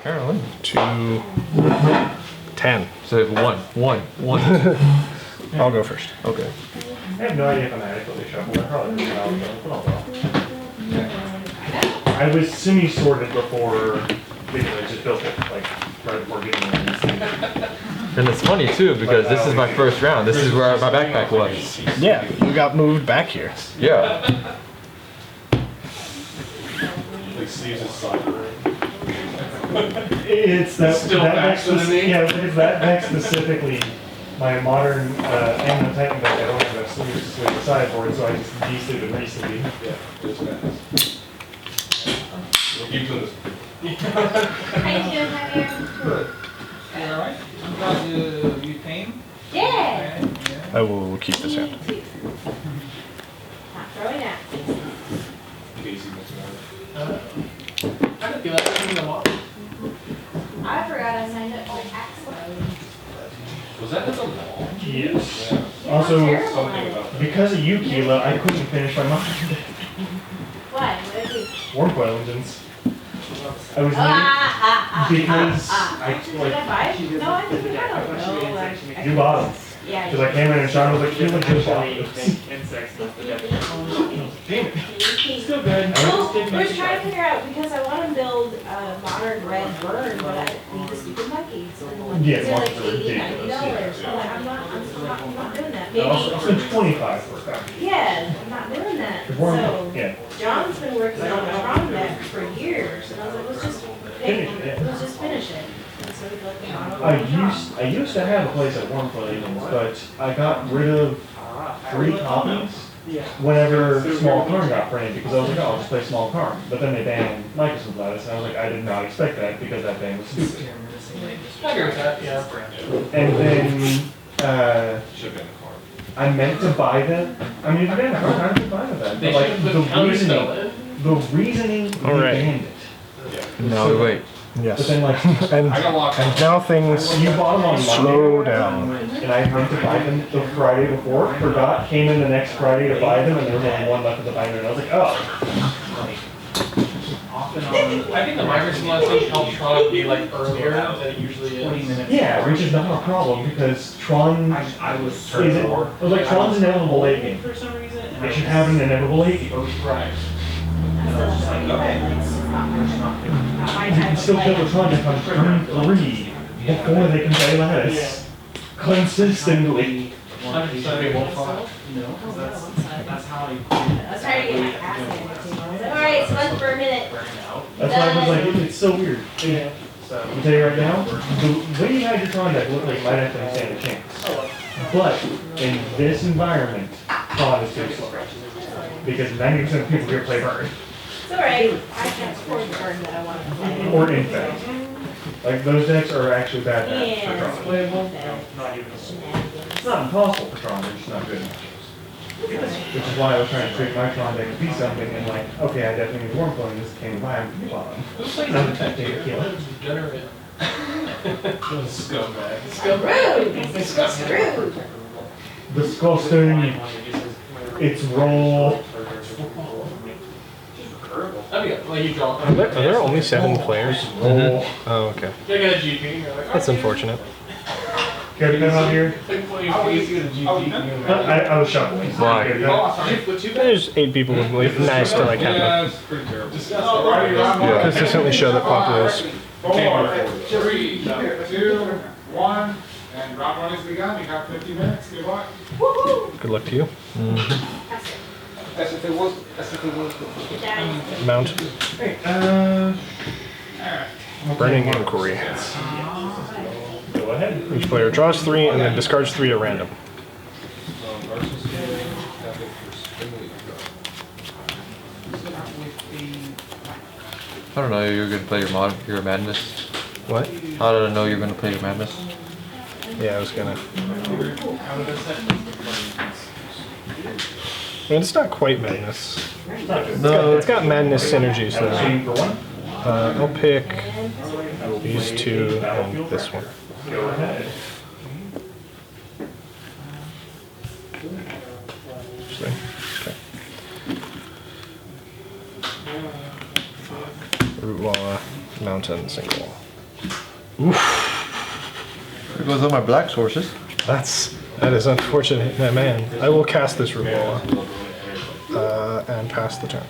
Carolyn. 2, 10. So one. I'll go first. Okay. I have no idea if I'm adequately shuffled. I probably didn't know, but I'll go. I was semi-sorted before because I just built it like right before getting in. And it's funny too because this is my first round. This is where my backpack was. Yeah, you got moved back here. Yeah. It's that. Still that back to the knee? Yeah, it's that back specifically. My modern Ammo Titan deck, I don't have enough sleeves to switch the sideboard, so I just de-sleeved it recently. Yeah, just that. We'll keep doing this. How you doing, Javier? Good. You alright? I'm glad you came. Yeah. Yeah. I will keep this hand. Not throwing at. Casey must have. I don't feel like taking them off. I forgot I signed up for Axlo. Was that at the mall? Yes. Yeah. Also, Something about that. because of you, Keela, I couldn't finish my mind. Why? What did you? Wormcoil engines. I was because I Did I buy it? No, I didn't buy them. you bought them. Yeah. Because I came in and Sean was like, Keela just bought them. Damn it. Still good. Well, we're trying to figure out because I want to build a modern red burn, but I need the stupid monkeys. And Yeah, they're like monkeys are $80, ridiculous, $90. I'm like, I'm not doing that. I'll Maybe. spend 25 for a copy. Yeah, I'm not doing that. The So yeah. John's been working on a Tron deck for years, and I was like, let's just finish it. And so we built the model. I used to have a place at Wormcoil engines, but I got rid of 3 copies whenever Small Karn got printed because I was like, oh, I'll just play Small Karn. But then they banned Microsoft Lattice, and I was like, I did not expect that because that ban was stupid. I agree with that, yeah. And then Should have been a car. I meant to buy them. I mean, if you banned the Karn, I'm fine with that. They But should like have put counterspell in. the reasoning they Alright. banned it. No, wait. Yes. But then like And, I got locked and out. now things you bought them on Monday. slow down. And I meant to buy them the Friday before, forgot, came in the next Friday to buy them, and there was only one left of the binder, and I was like, oh. Off and on. I think the migration last week helped Tron be like earlier than it usually is. Yeah, which is not a problem, because Tron I was Tron's an inevitable late game. for some reason. It should have an inevitable late game. Right. You can still kill the Tron deck on turn 3 before they can play Lattice. Consistently. 100% won't fall. That's how I was trying to get my ass in. Alright, so let's for a minute. That's why I was like, it's so weird. Yeah. I'll tell you right now, the way you had your Tron deck looked like it might actually stand a chance. But in this environment, Tron is too slow. Because 90% of people here play Burn. It's alright. I can't afford the burn that I want to play. Or Infect. Like, those decks are actually bad for Yeah. Tron. It's not impossible for Tron, they're just not good enough. Which is why I was trying to trick my Tron deck to be something, and like, okay, I definitely need Wormcoil, and this came by, I'm bottom. Who's playing Another that? tech to kill it. Degenerate. Scumbag. Rude! Rude! Disgusting. It's roll. I mean, like you draw. Are there only 7 players? Roll. Oh, okay. You get a GP. You're like, That's unfortunate. Care to come out here? You get a GP. I was shuffling. Why? There's 8 people with me. Nice to like Yeah, have it's pretty terrible. Yeah. consistently show that Pauper is. 4, 3, 2, 1, and round 1 has begun. You have 50 minutes. Good luck. Good luck to you. As if it was. Mount. Hey, Burning Inquiry. go ahead. Each player draws 3 and then discards 3 at random. I don't know. You're gonna play your madness. What? How did I know you're gonna play your madness? Yeah, I was gonna. I mean, it's not quite madness. No. It's got madness synergies though. Shooting for 1. I'll pick these 2 and this one. Go ahead. Actually, okay. Root Walla, Mountain, Single. There goes all my black sources. That is unfortunate, man. I will cast this Rubola and pass the turn.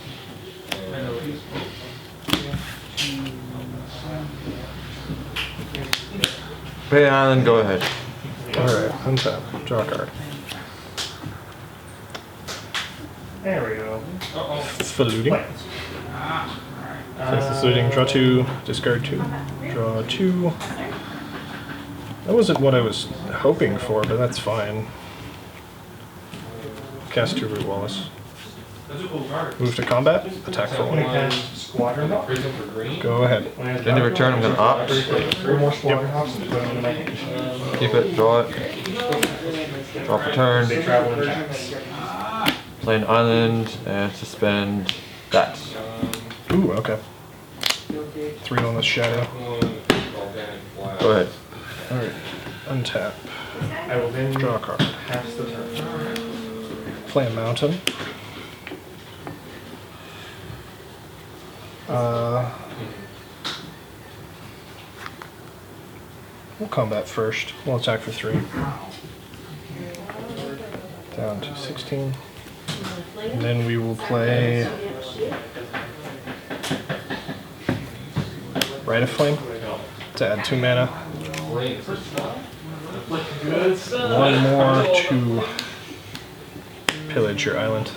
Bay Island, go ahead. Alright, untap. Draw a card. There we go. It's for looting. Plants. Since it's looting, draw 2, discard 2. Draw 2. That wasn't what I was hoping for, but that's fine. Cast 2 Root Wallace. Move to combat, attack for I'm gonna 1. cast Squadron Hawk. Prison for green. Go ahead. End of return, I'm gonna opt. 3 more Squadron Hawks and put them into my hand. Keep it, draw it. Draw for turn. They travel in checks. Play an island and suspend that. Ooh, okay. 3 on the shadow. Go ahead. Alright, untap. I will then Draw a card. pass the turn. Play a mountain. We'll combat first. We'll attack for 3. Down to 16. And then we will play Rite of Flame to add 2 mana. 1 more to pillage your island.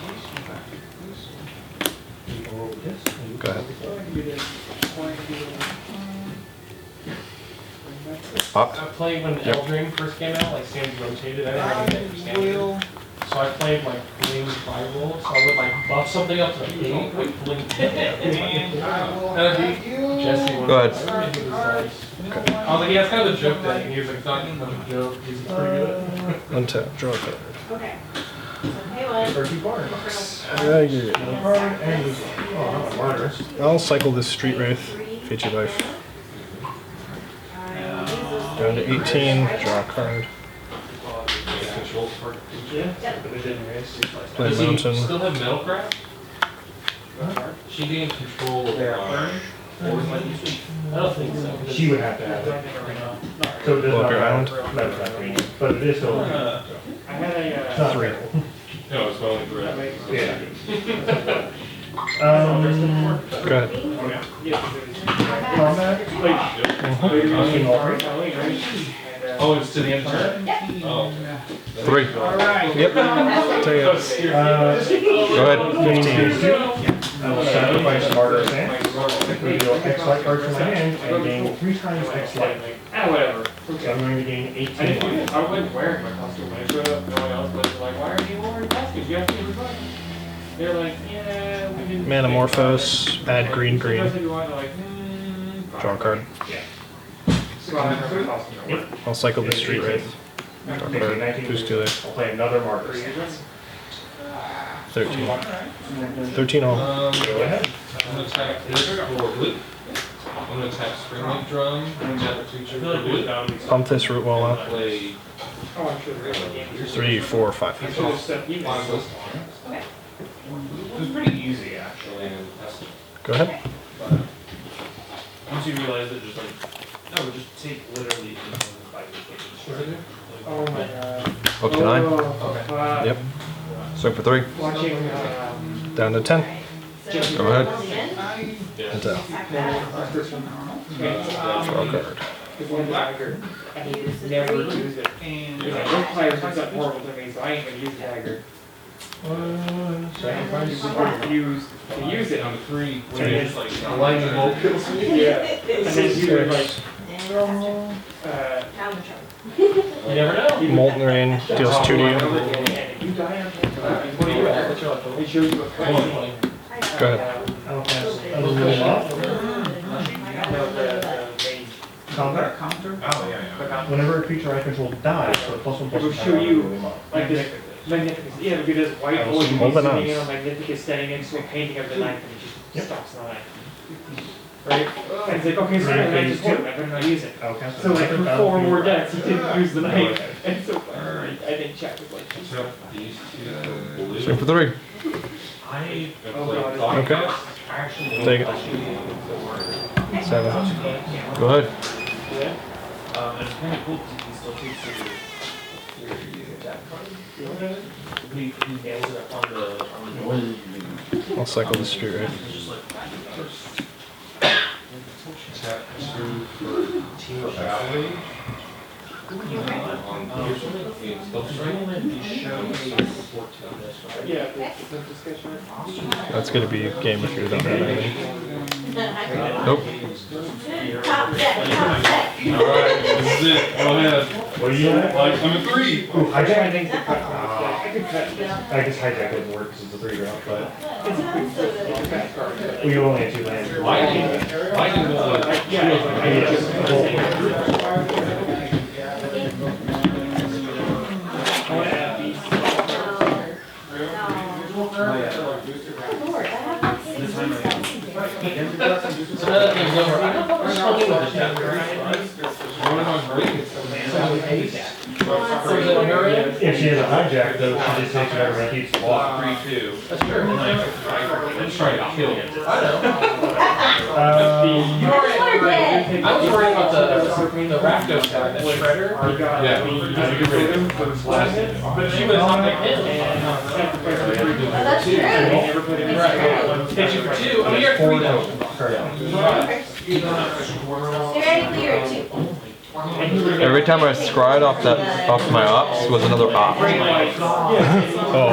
Go ahead. Opt. I played when Eldring first came out, like Sands rotated, I didn't really understand it. So I played like Fling 5 roll, so I would like buff something up to the 8, like Fling 10. And I'd be Jesse one. Go ahead. I was like, yeah, it's kind of a joke thing. And he was like, it's not much of a joke, he's pretty good. Untap. Draw a card. Okay. Hey, what? For 2 cards. Yeah. Card and this one. Oh, not a martyrs. I'll cycle this Street Wraith. Feed your life. Down to 18. Draw a card. Play Does he mountain. still have Metalcraft? She gained control of the line. I don't think so. She would have to have it. So it does Blow up not your have island? Metalcraft green, but it is still. I had a, It's not 3. No, it's only 3. Yeah. Go ahead. Combat. Using all 3. oh, it's to the end of turn? Oh. 3. Yep. Take it. Go ahead. 15. I will sacrifice Martyr Sand. Reveal X light card from my hand and gain 3 times X light. Whatever. So I'm going to gain 18 light. I wasn't wearing my costume when I showed up. No one else was like, why are you wearing costumes? You have to be resigned. They're like, yeah, we didn't. Manamorphose. Add green. They're like, Draw a card. I'll cycle the Street Wraith. Draw a card. Who's still there? I'll play another Martyr Sand. 13. 13 all. Go ahead. I'm gonna attack this for blue. I'm gonna attack Springling Drum, tap a creature for blue. Pump this Root Wall out. Play 3, 4, 5. 5 list. It was pretty easy actually, and that's Go ahead. once you realize that just like, no, we just take literally 5 oh my god. Up to 9. Yep. Swing for 3. Watching, Down to 10. Go ahead. Untap. Draw a card. and he just never used it. He's like, this player puts up horrible to me, so I ain't gonna use the dagger. He refused to use it. on 3. And it's like lightning bolt kills me. Yeah. And then you were like, you never know. Molten Rain deals 2 to you. You die on what are you at? It shows you a crazy. Go ahead. I'll pass another little off. Combat. Oh, yeah. Whenever a creature I control dies, so +1/+1 It will show you like this Magnificus. Yeah, because white always Hold the sitting knives. in on Magnificus standing into a painting of the knife and it just stops the knife. Right? And it's like, okay, so I just hold it, I better not use it. I'll cast So like for another 4 more battlefield decks, he didn't use the knife. And so I think chat was like, So these 2 blue. Swing for 3. I Okay. Take it. 7. Go ahead. And it's kind of cool because he still takes your attack card. He nails it up on the board. I'll cycle the street right. It's just like Tap 2 for team battle. On That's gonna be a game if you don't have anything. Nope. Top deck, top deck. Alright, this is it. Go ahead. What are you at? Like, I'm a 3. Hijack? I guess hijack doesn't work because it's a 3-drop, but we only have 2 lands. Lightning Lord, I have like 6 so that thing's over. I don't know what's funny with the chapter. If she has a hijack, though, she just takes whatever and keeps the block. 3-2. That's true. I'm just trying to kill him. I know. You already I was worried about the Rakdos guy, that shredder. Yeah. But she was not like him. That's true. Right. Hit you for 2. I mean, you're 3 though. Theoretically, you're a 2. Every time I scried off my ops was another op.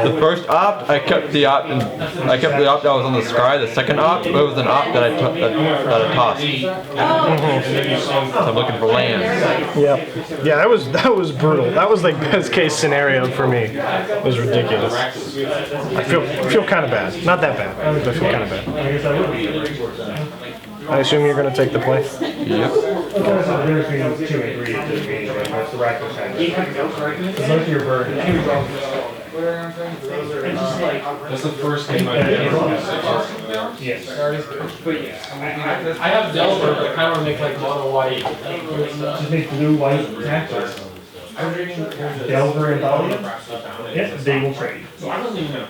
The first op, I kept the op that was on the scry. The second op, it was an op that I tossed. So I'm looking for land. Yep. Yeah, that was brutal. That was like best case scenario for me. It was ridiculous. I feel kind of bad. Not that bad, but I feel kind of bad. I assume you're going to take the play? Yep. The difference between 2 and 3 is just being like most the Rakdos hijack. Most of your bird. That's the first game I did. Yes. I have Delver, but I kind of want to make like mon-white. Just make blue-white tactics. Delver and Dahlia? Yes, they will trade. I don't even know.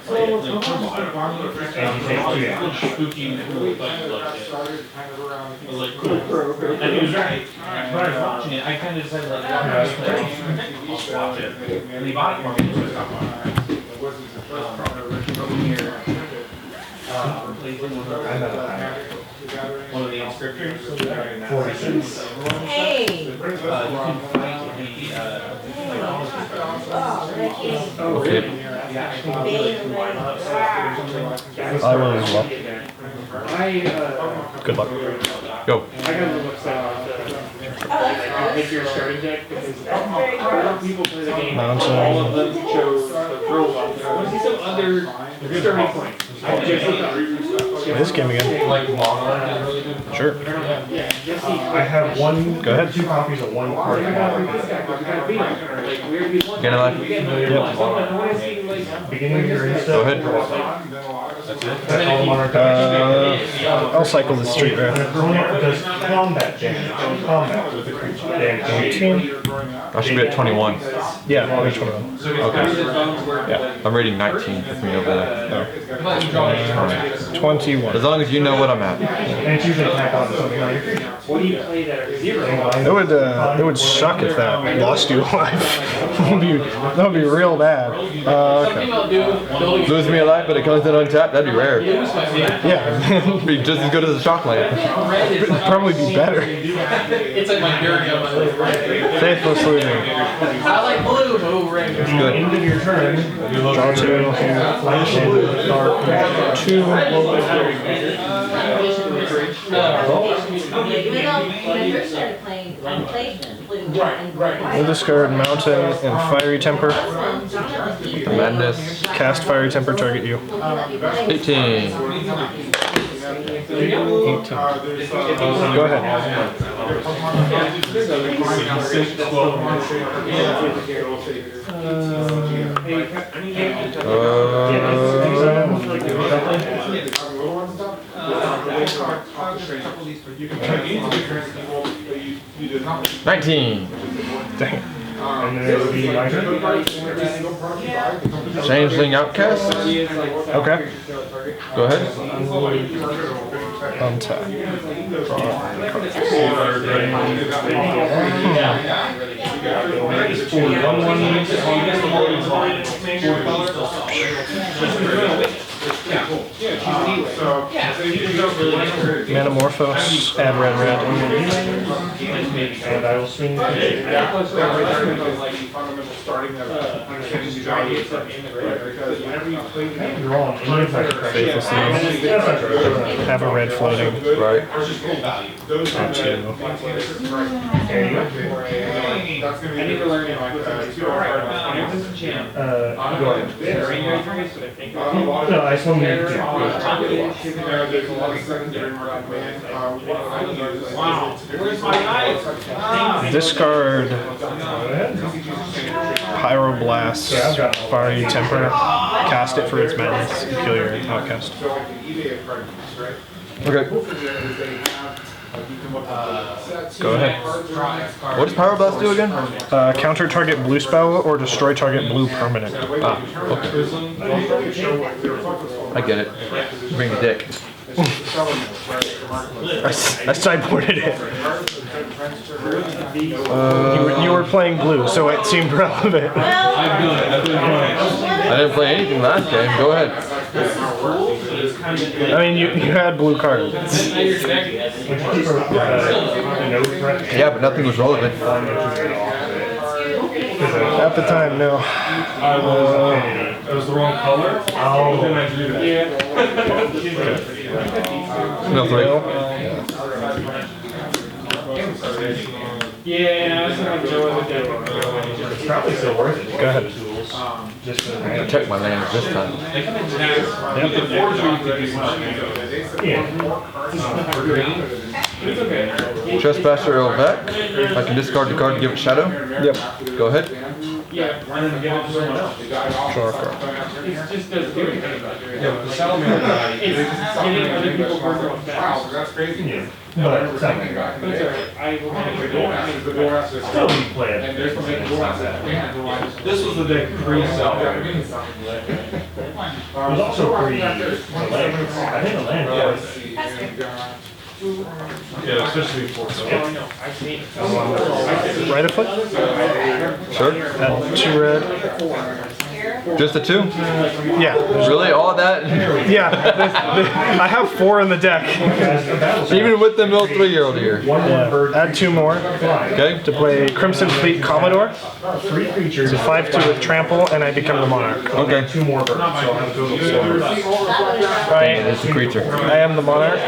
And you take 2 damage. Spooky, and he was right. When I was watching it, I kind of decided like, I'll watch it. And he bought it for me. One of the inscriptors. 46. Hey! You can fight Okay. I will as well. Good luck. Go. I got a little upset with your starting deck because people play the game. All of them chose the throw button. What's some other starting point? This game again. like Monarch is really good. Sure. I have one. Go ahead. 2 copies of one card. Get a life. Beginning of your instep. Go ahead. That's all the Monarch I'll cycle the street An right. opponent does combat damage. Combat with the creature. Damage. I should be at 21. Yeah, I'll be 21. Okay. Yeah. I'm rating 19 with me over there. 21. As long as you know what I'm at. And it's usually attack on something on your creature. What do you play that are 0? It would suck if that lost you a life. that would be real bad. Okay. Lose me a life, but it comes in untapped. That'd be rare. Yeah. It'd be just as good as a shock land. It'd probably be better. It's like my Gary on my list. Faithless losing. I like blue, but over red. It's good. End of your turn. Draw 2. Flash blue. Dark. 2. Even though when I first started playing, I played blue and We'll discard Mountain and Fiery Temper. Madness. Cast Fiery Temper, target you. 18. 18. Go ahead. $19. Dang it. And then it would be my turn. Changeling Outcast. Okay. Go ahead. Untap. Manamorphose, add red. And I will swing. Faithless Leaf. Have a red floating. Right. No, I swung the Discard Pyroblast, Fiery Temper, cast it for its madness, kill your outcast. Okay. Go ahead. What does Pyroblast do again? Counter target blue spell or destroy target blue permanent. Ah, okay. I get it. Bring the dick. I sideboarded it. You were playing blue, so it seemed relevant. I didn't play anything last game. Go ahead. I mean, you had blue cards. Yeah, but nothing was relevant. At the time, no. It was the wrong color? Oh. Then I drew that. No, three. Yeah, It's probably still worth it. Go ahead. Just for the I checked my lands this time. Trespasser Elvec. I can discard the card and give it shadow. Yep. Go ahead. yeah, and then give it to someone else. Draw a card. It just doesn't do anything. Yeah, but the salamander guy, it's getting other people working on Wow, fast. that's crazy. Yeah. But it's not But it's alright, I will have to go. still be played. And there's something more on that. This was the deck pre-sell. It was also pretty. I think the land was. Yeah, especially for Right a foot? Sure. Add 2 red. Just a 2? Yeah. Really? All that? Yeah. I have 4 in the deck. Even with the middle 3-year-old here. Add 2 more Okay. to play Crimson Fleet Commodore. 3 creatures. It's a 5/2 with trample, and I become the monarch. Okay. 2 more birds. So I'll have a total of 4. It's a creature. I am the monarch.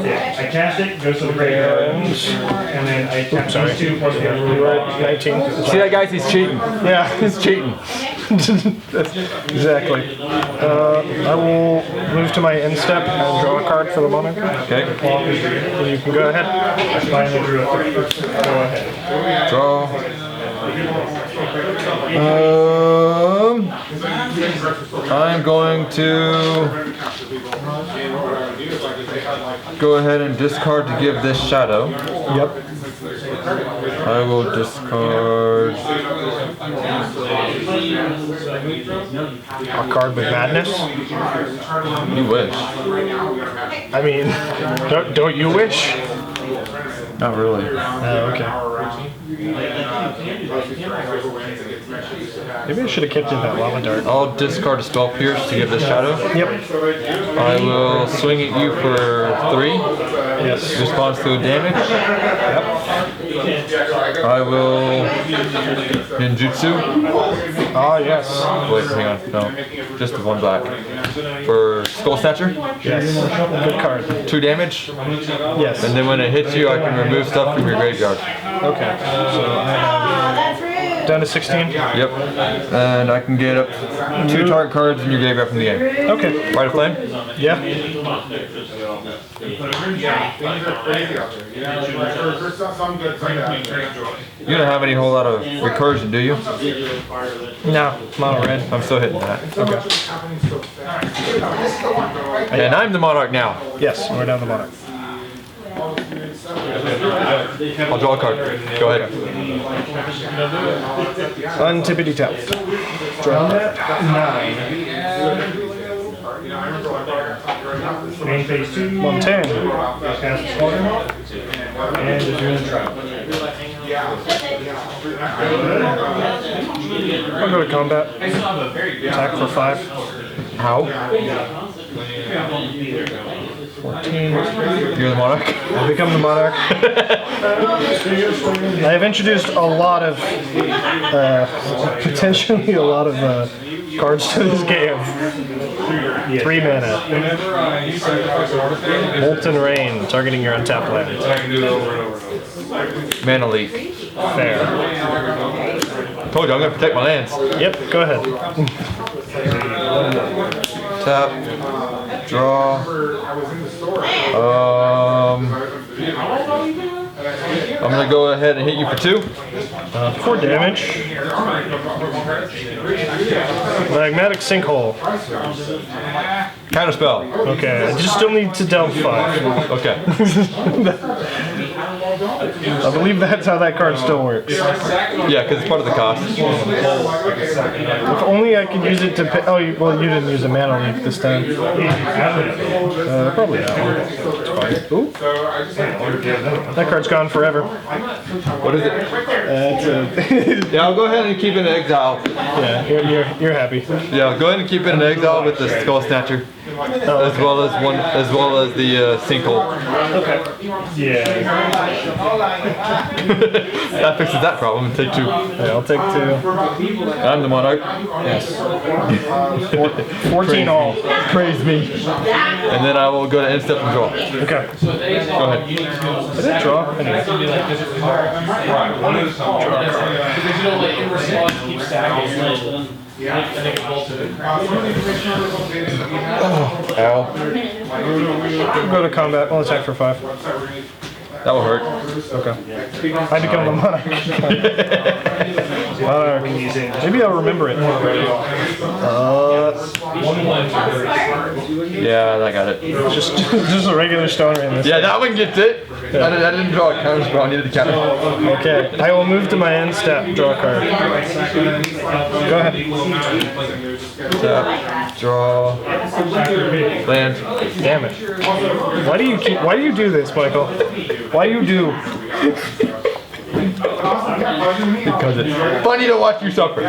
Yeah, I cast it, goes to the graveyard, and then I tap these 2 plus the other You're at 19. See that, guys? He's cheating. Yeah. He's cheating. Exactly. I will move to my end step and draw a card for the monarch. Okay. And you can go ahead. I finally drew a 3. Go ahead. Draw. I'm going to go ahead and discard to give this shadow. Yep. I will discard A card with madness. You wish. I mean, don't you wish? Not really. Oh, okay. Maybe I should have kept in that lava dart. I'll discard a spell pierce to give this shadow. Yep. I will swing at you for 3. Yes. Response to a damage. Yep. I will ninjutsu. Ah, yes. Wait, hang on. No, just the 1 black. For Skull Snatcher. Yes. Good card. 2 damage. Yes. And then when it hits you, I can remove stuff from your graveyard. Okay. So That's rude. down to 16. Yep. And I can get up 2 target cards in your graveyard from the game. Okay. Right of Flame? Yeah. Things are crazy out there. For some good thing. You don't have any whole lot of recursion, do you? No, mono red. I'm still hitting that. Okay. And I'm the monarch now. Yes, we're down the monarch. I'll draw a card. Go ahead. Untippity tap. Draw. 9. Main phase 2. Montaigne. Cast Slaughter. And is your trap. I'll go to combat. Attack for 5. How? 14. You're the monarch? I become the monarch. I have introduced a lot of, potentially a lot of cards to this game. 3 mana. Molten Rain, targeting your untapped land. Mana leak. Fair. Told you I'm gonna protect my lands. Yep, go ahead. Tap. Draw. I'm gonna go ahead and hit you for 2. 4 damage. Magmatic Sinkhole. Counter spell. Okay, I just still need to delve 5. Okay. I believe that's how that card still works. Yeah, because it's part of the cost. If only I could use it to pay. Oh, well, you didn't use a mana leak this time. Probably that one. It's fine. Ooh. That card's gone forever. What is it? Yeah, I'll go ahead and keep it in exile. Yeah, you're happy. Yeah, go ahead and keep it in exile with the Skull Snatcher. As well as the sinkhole. Okay. Yeah. That fixes that problem. Take 2. Yeah, I'll take 2. I'm the monarch. Yes. 14 all. Praise me. And then I will go to end step and draw. Okay. Go ahead. I did draw. Anyway. Ow. Go to combat. I'll attack for 5. That will hurt. Okay. I become the monarch. Monarch. Maybe I'll remember it. Yeah, I got it. Just a regular stone in this. Yeah, that one gets it. I didn't draw a counter spell. I needed to counter. Okay. I will move to my end step. Draw a card. Go ahead. Tap. Draw. Land. Damn it. Why do you do this, Michael? Why do you do? Because it's funny to watch you suffer.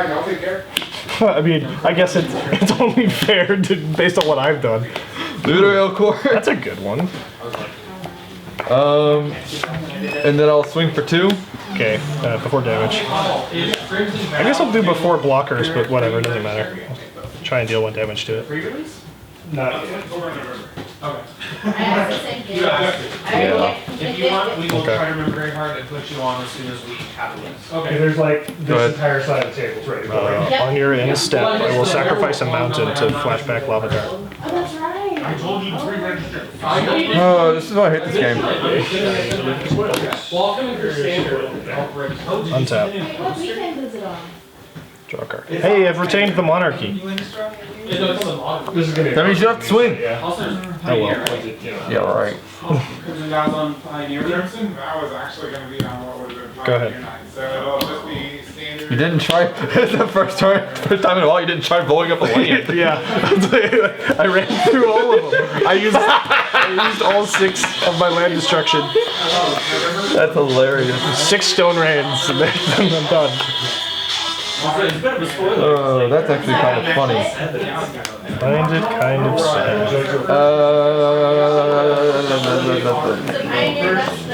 I mean, I guess it's only fair based on what I've done. Literary Core. That's a good one. And then I'll swing for 2. Okay, before damage. I guess I'll do before blockers, but whatever, it doesn't matter. Try and deal 1 damage to it. Not I asked the same thing. If you want, we will Okay. try to remember very hard and put you on as soon as we have a list. Okay, there's like Go ahead. this entire side of the table is ready to go. On your end step, I will sacrifice a mountain to flashback lava dart. Oh, that's right. I told you 3 registers. Oh, this is why I hate this game. Welcome to standard. Untap. Hey, what weekend is it on? Draw a card. Hey, I've retained the monarchy. This is gonna be. That means you don't have to swing. Yeah. Oh well. Yeah, right. Crimson, that was actually going to be on what would have been Go ahead. So it'll just be standard. You didn't try. It's the first time in a while you didn't try blowing up a land. Yeah, I ran through all of them. I used all 6 of my land destruction. That's hilarious. 6 stone rains, and then I'm done. Oh, that's actually kind of funny. Find it kind of sad. The Pioneer, that's the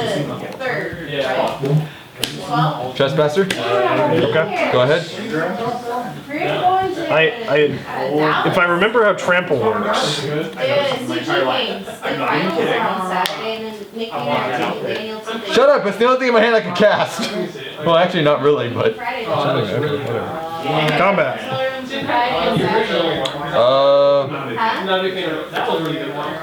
3rd, right? 12? Trespasser? Okay. Go ahead. If I remember how trample works, The CG games, the finals are on Saturday, and then Nikki and I are taking Daniel to the Shut up! It's the only thing in my hand I can cast. Well, actually, not really, but. Friday. combat. Friday and Saturday. Not a big fan of it. That was a really good one.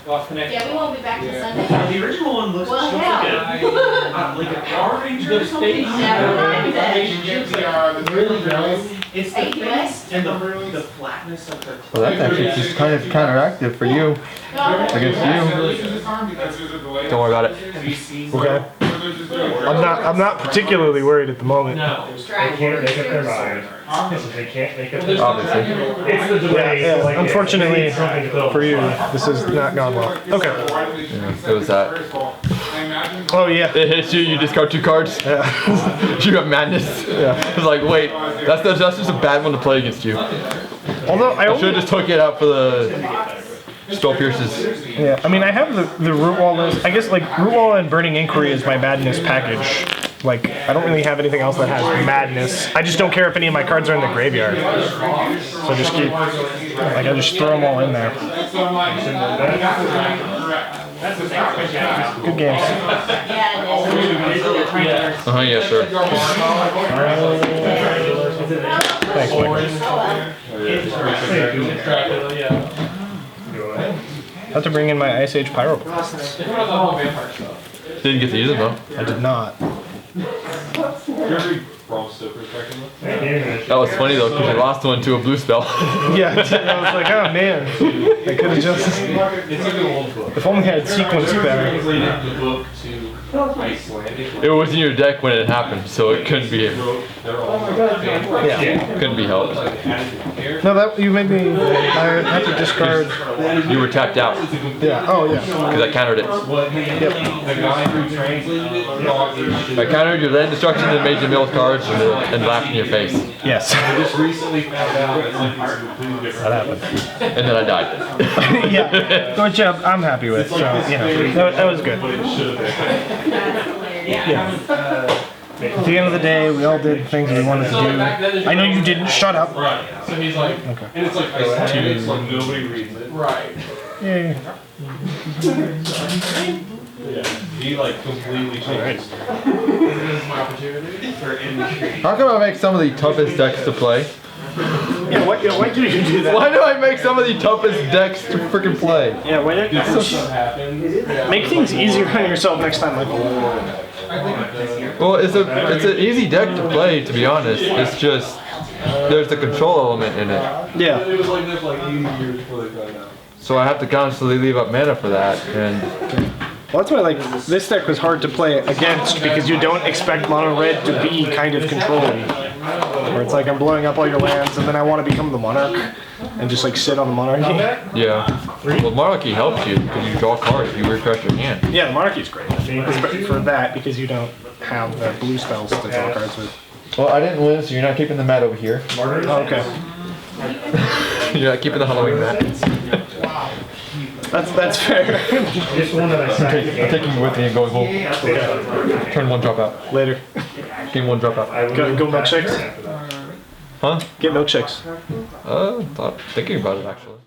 Lost connection. Yeah, we won't be back till Sunday. The original one looks Well, so hell. good. Like a Power Ranger or something. Never mind that. Really does. It's the Thank you, face and the flatness of the. Well, that's actually just kind of counteractive for you. No, Against you. Don't worry about it. Have you seen? Okay. I'm not particularly worried at the moment. No. They can't make up their mind. They can't make up their mind. Obviously. It's the delay. Yeah, so like, unfortunately it's something to build for you, upon. this has not gone well. Okay. Yeah, it was that. Oh yeah. It hits you, you discard 2 cards. Yeah. You have madness. Yeah. It's like, wait, that's just a bad one to play against you. Although I should have just took it out for the Spell Pierces. Yeah, I mean, I have the root wall list. I guess like root wall and burning inquiry is my madness package. Like, I don't really have anything else that has madness. I just don't care if any of my cards are in the graveyard. So I just keep, like, I just throw them all in there. Good games. Yeah, sure. Thanks, Mike. I have to bring in my Ice Age Pyro. Didn't get to use it though. I did not. That was funny though, because you lost one to a blue spell. Yeah, I was like, oh man, I could have just. If only I had sequence better. It was in your deck when it happened, so it couldn't be. Yeah. Couldn't be helped. No, that you made me. I had to discard. You were tapped out Yeah. Oh yeah. because I countered it. Yep. I countered your land destruction and made you mill cards and laughed in your face. Yes. That happened. And then I died. Yeah. Which I'm happy with. So you know, that was good. Yeah. At the end of the day, we all did things we wanted to do. I know you didn't. Shut up. Right. So he's like, Okay. and it's like, it's like nobody reads it. Right. Yeah. Yeah. He like completely changed. This is my opportunity for industry. How come I make some of the toughest decks to play? Yeah. Why do you do that? Why do I make some of the toughest decks to freaking play? Yeah. Why don't This stuff happens. make things easier on yourself next time, Michael? Well, it's an easy deck to play, to be honest. It's just there's the control element in it, Yeah. It was like this like 80 years before they got it out. so I have to constantly leave up mana for that. And Well, that's why like this deck was hard to play against because you don't expect mono red to be kind of controlling. Where it's like I'm blowing up all your lands and then I want to become the monarch and just like sit on the monarchy. yeah, well, Monarchy helps you because you draw cards, you refresh your hand. Yeah, the monarchy's great. Especially for that because you don't have the blue spells to draw cards with. Well, I didn't win, so you're not keeping the mat over here. Oh, okay. You're not keeping the Halloween mat. That's fair. This one that I signed. I'm taking it with me and going home. Turn 1, drop out. Later. Game 1, drop out. Go milkshakes. Huh? Get milkshakes. Thinking about it actually.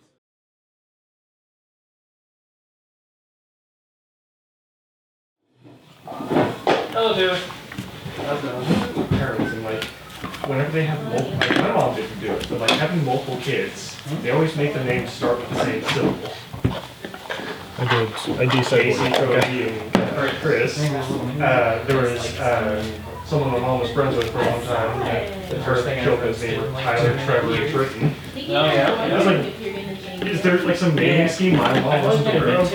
Hello, dude. Parents and like, whenever they have multiple, like my mom didn't do it, but like having multiple kids, they always make the names start with the same syllable. I do say Casey, Cody, and Chris. There was someone my mom was friends with for a long time. Her children's name were Tyler, Trevor, and Britton. I was like, is there like some naming scheme my mom wasn't aware of?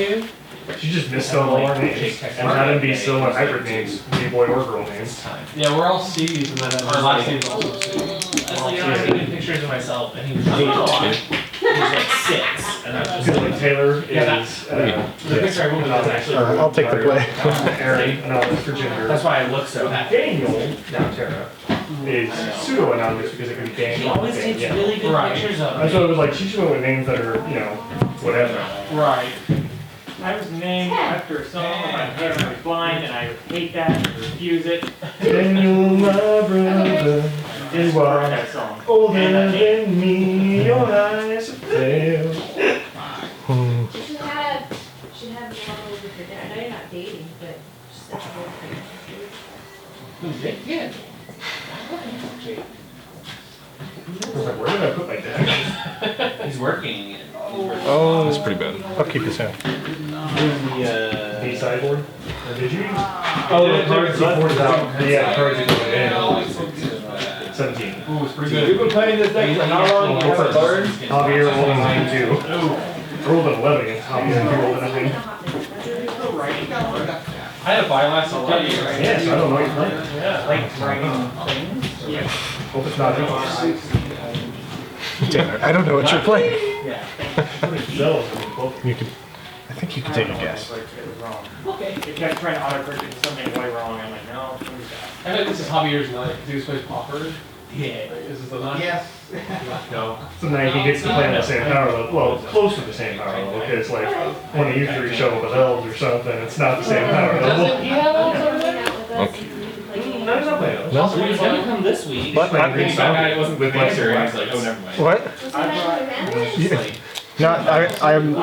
She just misspelled all our names and had them be still in hybrid names, be boy or girl names. Yeah, we're all C's and then our last name's also C. That's like, I was taking pictures of myself, and he was like 6. And I was just Because like Taylor is, the picture I went with was actually. I'll take the play. Aaron, anonymous for gender. That's why I look so happy. Daniel, now Tara, is pseudo-anonymous because it could be He Daniel. always takes really good Right. pictures of That's me. what it was like. She just went with names that are, whatever. Right. I was named after a song about my parents were blind, and I hate that and refuse it. Daniel, my brother, is why That song. older than me, your eyes fail. You should have one over for dinner. I know you're not dating, but just that's a good thing. Yeah. I was like, where did I put my dad? He's working. Oh, that's pretty bad. I'll keep this in. The sideboard? Or did you? Oh, the cards he poured out. Yeah, cards he put in. 17. Ooh, it's pretty good. We've been playing this deck for how long? You haven't learned? Javier rolled a 9 too. Rolled an 11 against Javier. He rolled a 9. I had a buy last July. Yes, I don't know what you're playing. Yeah, like brain things. Yeah. Hope it's not Tanner, I don't know what you're playing. Zelda. You could. I think you could take a guess. Okay. It kept trying to auto-correct something way wrong. I'm like, no, what is that? I bet this is Javier's night. Dude plays Pauper. Yeah. This is the night. Yes. No. So now he gets to play on the same power level. Well, close to the same power level. Because like one of you three shovel with elves or something, it's not the same power Doesn't level. he have elves over Hang there? out with us. Okay. No, he's not playing elves. No? So he's gonna come this week. But Playing green That song guy wasn't with with like my He's like, oh, never mind. What? Was he not your man? Not.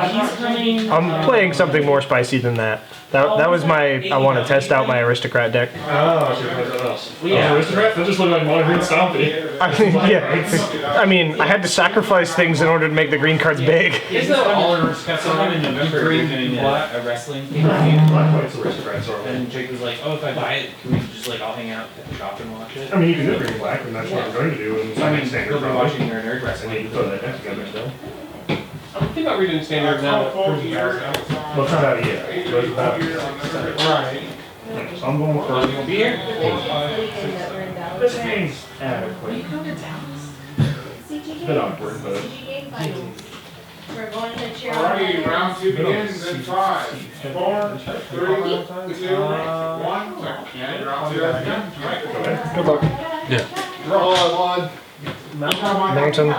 He's coming. I'm playing something more spicy than that. That was my. I want to test out my aristocrat deck. Oh, so you're playing something else. Yeah. Oh, aristocrat? That just looked like mono green stompy. I mean, yeah. I mean, I had to sacrifice things in order to make the green cards big. Isn't that all aristocrats? Sometime in November, Green we're doing black. a wrestling Black white's aristocrats are. and Jake was like, oh, if I buy it, can we just like all hang out at the shop and watch it? I mean, you can do green black, and that's what I'm going to do. And I mean, standard we'll be probably. watching their nerd And you wrestling. can throw that deck together still. I'm thinking about redoing standard now that Cody Aggro. Well, it's not out yet. But it's about. Right. So I'm going You for. gonna be here? This game's adequate. CG Bit awkward, but. CG game finals. We're going to cheer on. Alrighty, round two begins in 5, 4, 3, 2, 1. And round two has begun. Right. Good luck. Yeah. Draw one. Mountain.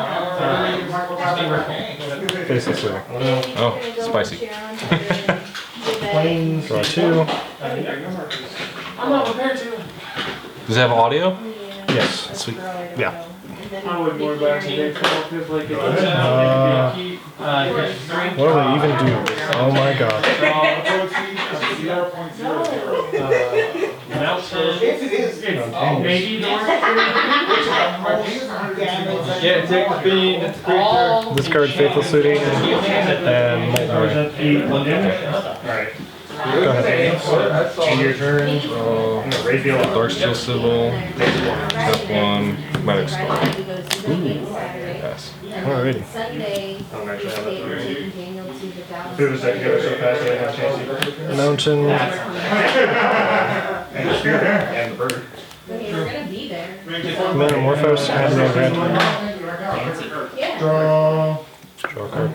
Faceless. Faceless living. Oh, spicy. Planes. Draw 2. I'm not prepared to. Does it have audio? Yes. Sweet. Yeah. I would more about today because like it's What do they even do? Oh my god. maybe Yeah, take the bean. It's All Discard Faithless Looting and Molten White. Alright. Go ahead. And your turn. I'm gonna raise the alarm. Darksteel Sybil. Step 1. Magic Star. Pass. Alrighty. Sunday. I don't actually have that We're three. taking Daniel to the Dallas. Threw this deck together so fast I didn't have a chance to eat. Mountain. And the spirit and the bird. Okay, we're gonna be there. Metamorphose and no grant. Yeah. Draw. Draw a card.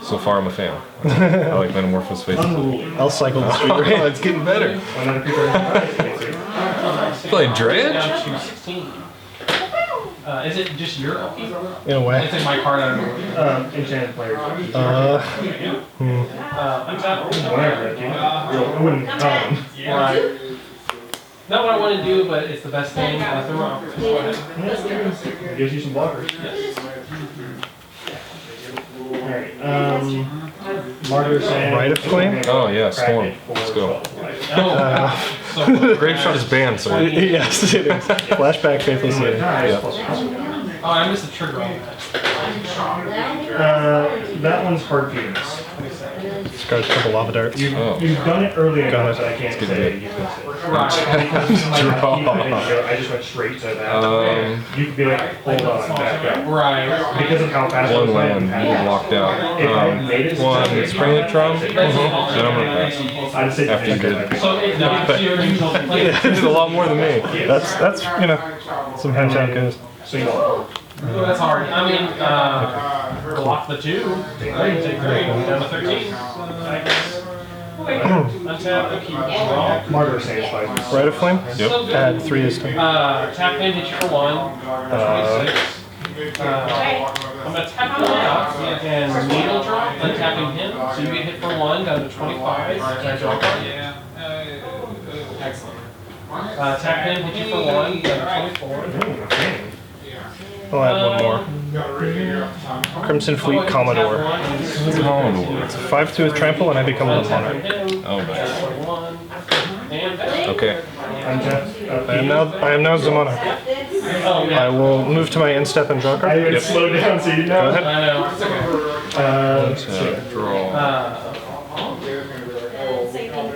So far, I'm a fan. I like Metamorphosis Faces. Unruly. I'll cycle the street. Oh, it's getting better. When other people are Play Dredge? down to 16. Is it just your upkeep? In a I way. take my card out of the enchanted players. untap. Whatever, I wouldn't come. Right. Not what I want to do, but it's the best thing. Throw out. Go ahead. It gives you some blockers. Alright, Martyr Sand. Rite of Flame? Oh, yeah, Storm. Crack it for Let's go. 12 life. So, Grape Shot is banned, so Yes, it is. Flashback Faithless Looting. oh, I missed the trigger on that. That one's hard feelings. Discard a couple lava darts. Oh. You've done it early Got enough it. that I can't Good say day. you missed it. Draw. I just went straight to that. You could be like, hold on, back up. Right. Because of how fast I was One playing, land, you blocked out. If I made it to One something, Spring Electron. Then I'm gonna pass. I'd say After you did. So, no, you're usual play. You did a lot more than me. That's you know, sometimes how it goes. So you know, That's hard. I mean, block the 2. Take 3. Down to 13. Untap, keep draw. Martyr Sand Spices. Rite of Flame? So good. Add 3 this time. Tap in, hit you for 1. 26. I'm gonna tap him out and needle drop, untapping him, so you get hit for 1 down to 25. Can I draw a card? Excellent. Tap in, hit you for 1 down to 24. I'll add one more. Crimson Fleet Commodore. Commodore. It's a 5/2 with trample and I become a monarch. Oh, nice. Okay. I am now the monarch. I will move to my end step and draw a I card. even slowed down so you Go know. ahead. I know, it's okay. Draw.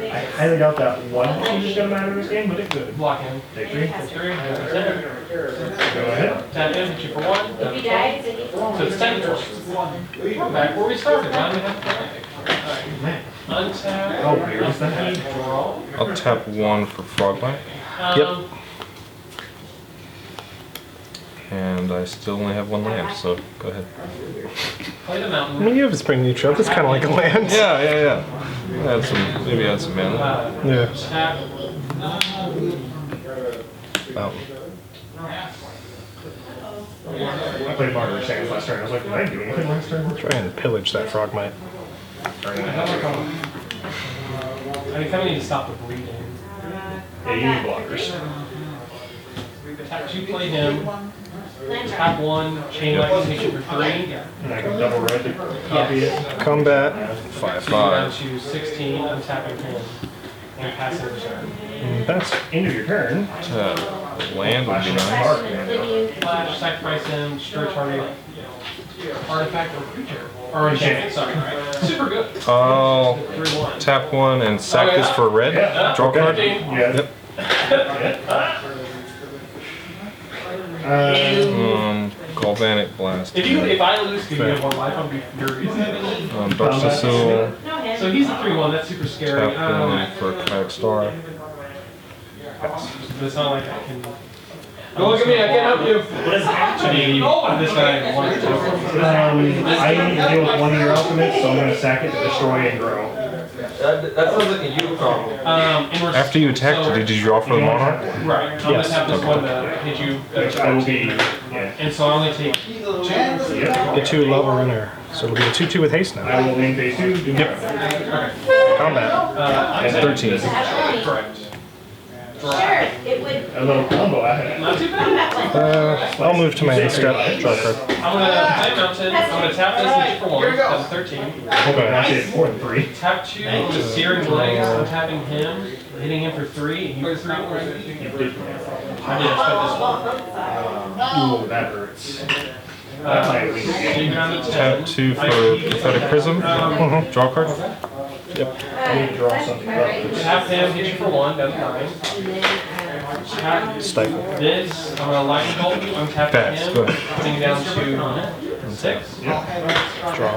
I highly doubt that one change is going to matter in this game, but it could. Block him. Take 3. Take 3. Go ahead. Tap in, hit you for 1. If he dies, then he So it's 10 twice. We're back where we started. Why do we have to go back? Untap. Oh, here's the He hat. draw. I'll tap 1 for Frogmite. Um, And I still only have 1 land, so go ahead. Play the I mountain. mean, you have a spring neutral. It's kind of like a land. Yeah. Add some, maybe add some mana. Yeah. Tap. Mountain. I played Martyr Sands last turn. I was like, did I do anything last turn? Try and pillage that Frogmite. I kind of need to stop the bleeding. Yeah, you need blockers. Tap 2, play him. Tap 1, chain lightning, take it for 3. And I can double red to copy it. Combat. 5, So you're down 5. to 16, untapping him. And passing the turn. That's End of your turn. Land would be nice. Flash, sacrifice him, destroy target. Artifact or creature. Or enchantment, sorry. Super good. I'll 3-1. tap 1 and sack this for red. Yeah. Draw card. Yeah. Galvanic Blast. If I lose because you have 1 life, I'll be furious. Burst the Seal. So he's a 3-1, that's super scary. Tap 1 for Kayak Star. But it's not like I can. Don't look at me, I can't help you. What is actually this guy wanted to I need to deal with one of your ultimates, so I'm going to sack it to destroy and grow. That sounds like a you problem. after you attacked, did you draw for the Monarch? Right, I'm Yes. gonna have this one to hit you. Which I will be, And so I only take 2. yeah. The 2 lower runner. So it'll be a 2/2 with haste now. I will name phase 2. Do Yep. Combat. 13. Correct. Sure, it would. a little combo I had. Not too bad. I'll move to my end step. Draw a card. I'm gonna play mountain. I'm gonna tap this and hit for 1. That's 13. Okay, I did 4 and 3. Tap 2, the Searing Blades. I'm tapping him, hitting him for 3. And you for 3. I did. I spent this one. Ooh, that hurts. That might be So you're down to 10. Tap 2 for Pathetic Prism. Draw card. I need to draw something up. Tap him, hit you for 1. That's 9. Tap Stifle. this. I'm gonna lightning bolt. I'm tapping Pass, him. go ahead. Putting it down to 6. Draw.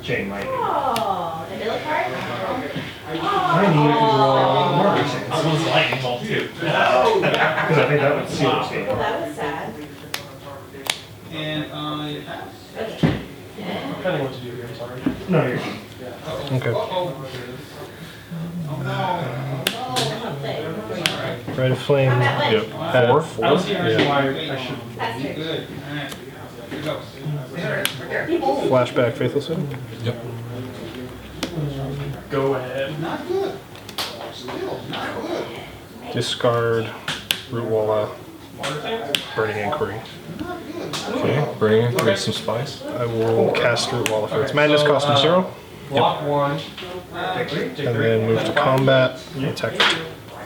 Chain light. Oh, the middle card? I need to draw Martyr Sands. I was lightning bolt too. Because I think that would seal this game. Well, that was sad. And Okay. I kind of what to do here. I'm sorry. No, you're Okay. Red Flame. Combat Yep. win. 4. I don't see a reason why I should. That's it. good. Here we go. Flashback Faithless City. Go ahead. Not good. Still not good. Discard. Root Walla. Water tank. Burning Inquiry. Not good. Okay, bring in, bring some spice. I will cast Root Walla for its madness, cost of 0. Block 1. And then move to combat. Attack.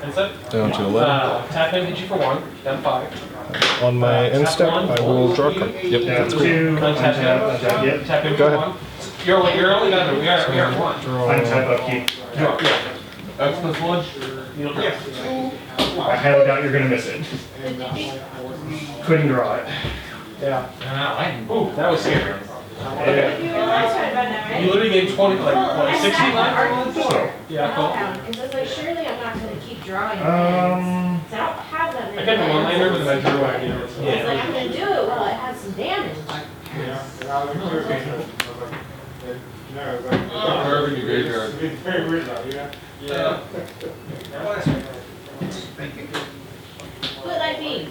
That's it. Down to 11. Tap him, hit you for 1. Down 5. On my end step, I will draw a card. Yep, Down that's cool. 2, untap, untap, yep. Tap him Go for ahead. 1. You're only down to. We are at 1. Untap, upkeep. Draw. Yeah. X plus 1. You don't draw. I have a doubt you're going to miss it. Couldn't draw it. Yeah. Ooh, that was scary. You realize right about now, right? You literally gave 20, like, what, 60 left? So, Yeah, cool. Because I was like, surely I'm not going to keep drawing. So I don't have that many. I got the one liner, but then I drew it. I was like, I'm going to do it while it has some damage. Wherever you graveyard. What I mean?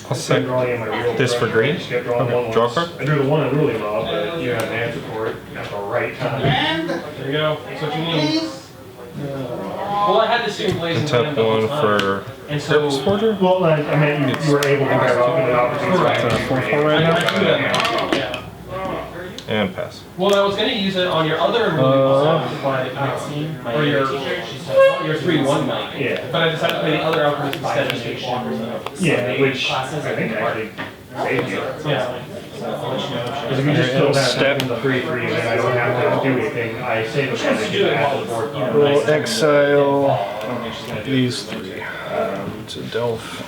I'll set this for green. Draw card. I drew the one I really love, but you have an answer for it at the right time. There you go. That's what you need. Well, I had the Searing Blades And in tap hand the whole 1 time. for And so. Purpose Forger. Well, I meant you were able to grab ultimate opportunities. It's a 4/4 right I now. can do that now. Yeah. And pass. Well, I was going to use it on your other or your 3/1 knight. Yeah. But I decided to play the other alchemist instead of take one. Yeah, which I think actually saved you. Yeah. Because if you just kill that in the 3/3, then I don't have to do anything. I save a card and get half the board. We'll exile these 3 to Delph.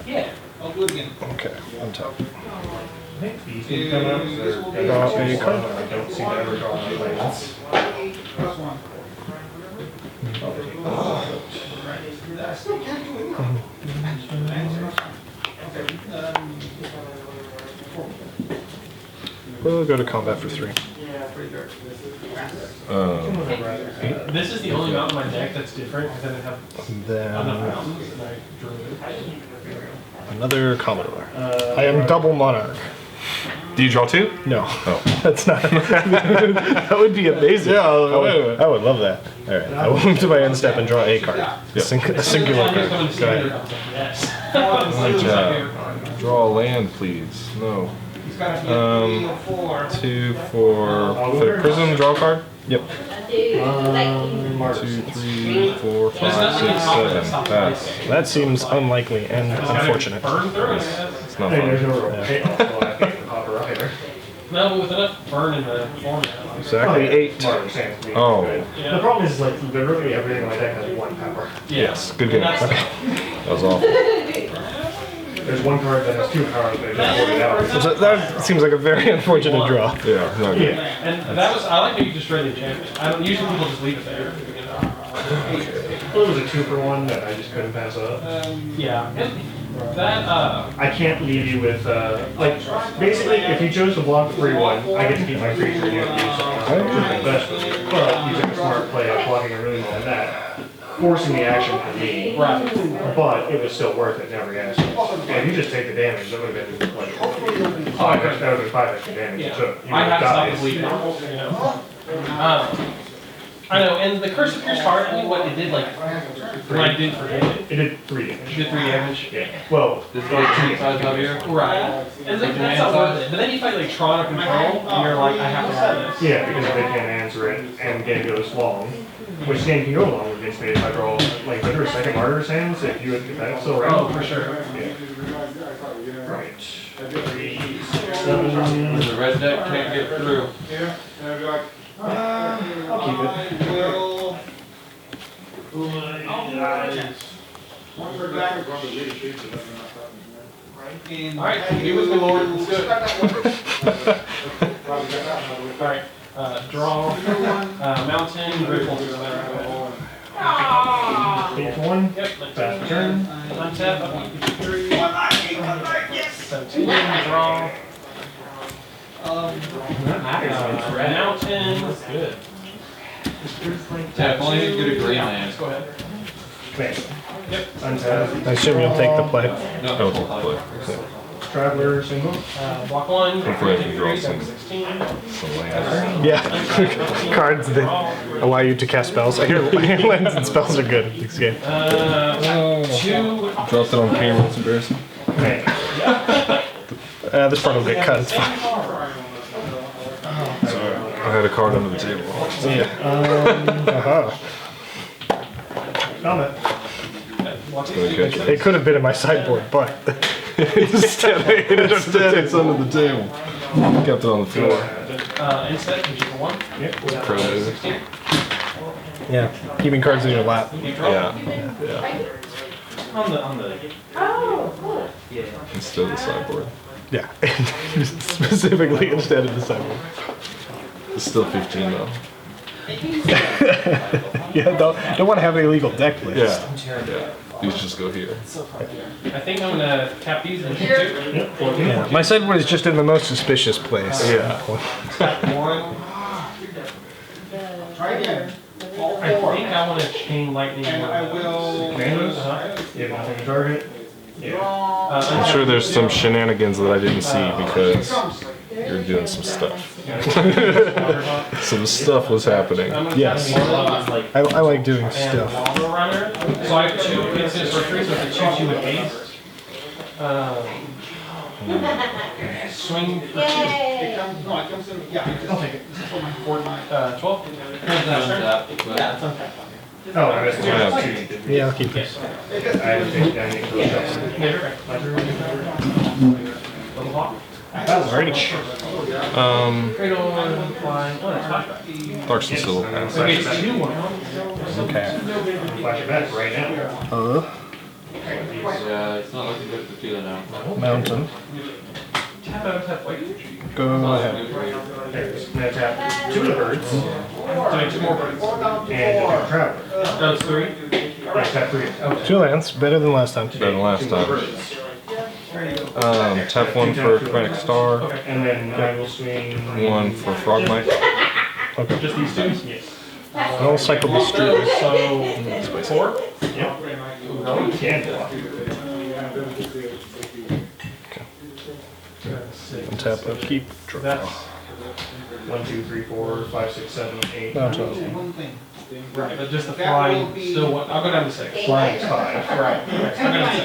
Yeah. Okay. do it again. Okay, on top. I think these would come up. Draw a card. I don't seem to ever draw any lands. First one. I still can't do it. We'll go to combat for 3. This is the only mount in my deck that's different because I didn't have enough Then mountains and I drew it. another Commodore. I am double Monarch. Do you draw 2? No, Oh. that's not. That would be amazing. Yeah, I would love that. All right, I will move to my end step and draw a card. A singular card. Go ahead. Yes. Good job. Draw a land, please. No. 2 for Prism, draw a card? Yep. 2, 3, 4, 5, 6, 7. Pass. That seems unlikely and unfortunate. It's not Hey, there's fun. no real payoff, so I think the Pauper either. No, but with enough burn in the format. Exactly 8. Oh. The problem is, like, literally everything in my deck has 1 power. Yes, good game. That's- That was awful. There's 1 card that has 2 powers, but it just worked out. So that seems like a very unfortunate draw. Yeah, not good. And that was, I like how you destroyed the enchantment. I don't, usually people just leave it there. Well, it was a 2-for-1 that I just couldn't pass up. Yeah. And that, I can't leave you with, like, basically, if you chose to block the 3-1, I get to keep my creature and you have to use something. But you took a smart play of blocking a really more than that, forcing the action for me. right. But it was still worth it in every aspect. Yeah, if you just take the damage, that would have been like 5 extra, that would have been 5 extra damage you Yeah. took. You I would have to stop died. the bleeding. You know. I know, and the Curse of Pierce card, I mean, what it did, like, when I did forget it, It did 3 it damage. did 3 damage. Yeah. Well, This guy 2 sides out here. Right. And it's like, that's not worth it. But then you fight, like, Tron or Control, and you're like, I have to have this. yeah, because they can't answer it, and the game goes long. Which game can go long against me if I draw, like, if I drew a second Martyr's Hands, if that's still around. Oh, for sure. Yeah. Right. 3, 6, The red deck can't get through. Yeah, and I'd be like, I'll keep it. Will. once we're back, we're going to really shoot it. That's not happening. Alright, he was the Lord, let's go. Alright. Alright, draw, mountain, grateful to the Take 1. Yep, Pass the turn. untap, up to 3. 17, draw. Mountain, good. Yeah, if only you could get a green land. Go ahead. Bang. Yep. Untap. I assume you'll take the play. I will take the play. Traveler, single. Block 1, Hopefully I can draw some. 16. Some land. Yeah. Cards that allow you to cast spells. I hear lands and spells are good in this game. 2. Dropped it on camera, it's embarrassing. Bang. This part will get cut. It's fine. I had a card under the table. Uh-huh. Comment. Gonna catch it. It could have been in my sideboard, but instead I hit it under the It's under the table. Kept it on the floor. Instead, you for 1. Pro. 16. Yeah, keeping cards in your lap. Yeah. On the. Oh, cool. Instead of the sideboard. Yeah, specifically instead of the sideboard. It's still 15 though. Yeah, don't want to have an illegal deck list. Yeah. These just go here. I think I'm gonna tap these and shoot 2. Yeah, my sideboard is just in the most suspicious place. Yeah. Tap 1. Try again. I think I want to chain lightning. And I will. Commandos? You have nothing to target? Yeah. I'm sure there's some shenanigans that I didn't see because you're doing some stuff. Some stuff was happening. Yes. I like doing stuff. Lava runner. So I have 2 instants for 3, so it's a 2/2 with haste. Swing for 2. Yay. No, it comes in, yeah, I'll take it. This is for my 12. That's untap. Oh, I missed Yeah. it. Yeah, I'll keep this. I didn't think I need to go shots. Little hawk. Alrighty. Great on flying. Oh, that's flashback. Dark Sicil pass. Okay, it's 2/1. Okay. Flash it back right now. Yeah, it's not looking good for Tila now. Mountain. Tap out, tap white. Go ahead. There's gonna tap 2 of the birds So like 2 more birds. and a traveler. That was 3. Yeah, tap 3. 2 lands, better than last time. Better than last time. Tap 1 for Kinetic Star, And then I will swing 1 for Frogmite. Okay. Just these 2? Yes. I'll cycle the street. So 4. Yep. No, you can't block. And tap upkeep. Draw. That's 1, 2, 3, 4, 5, 6, 7, 8. Mountain. right, but just the flying still one. I'll go down to 6. Flying 5. Right. So I'll go down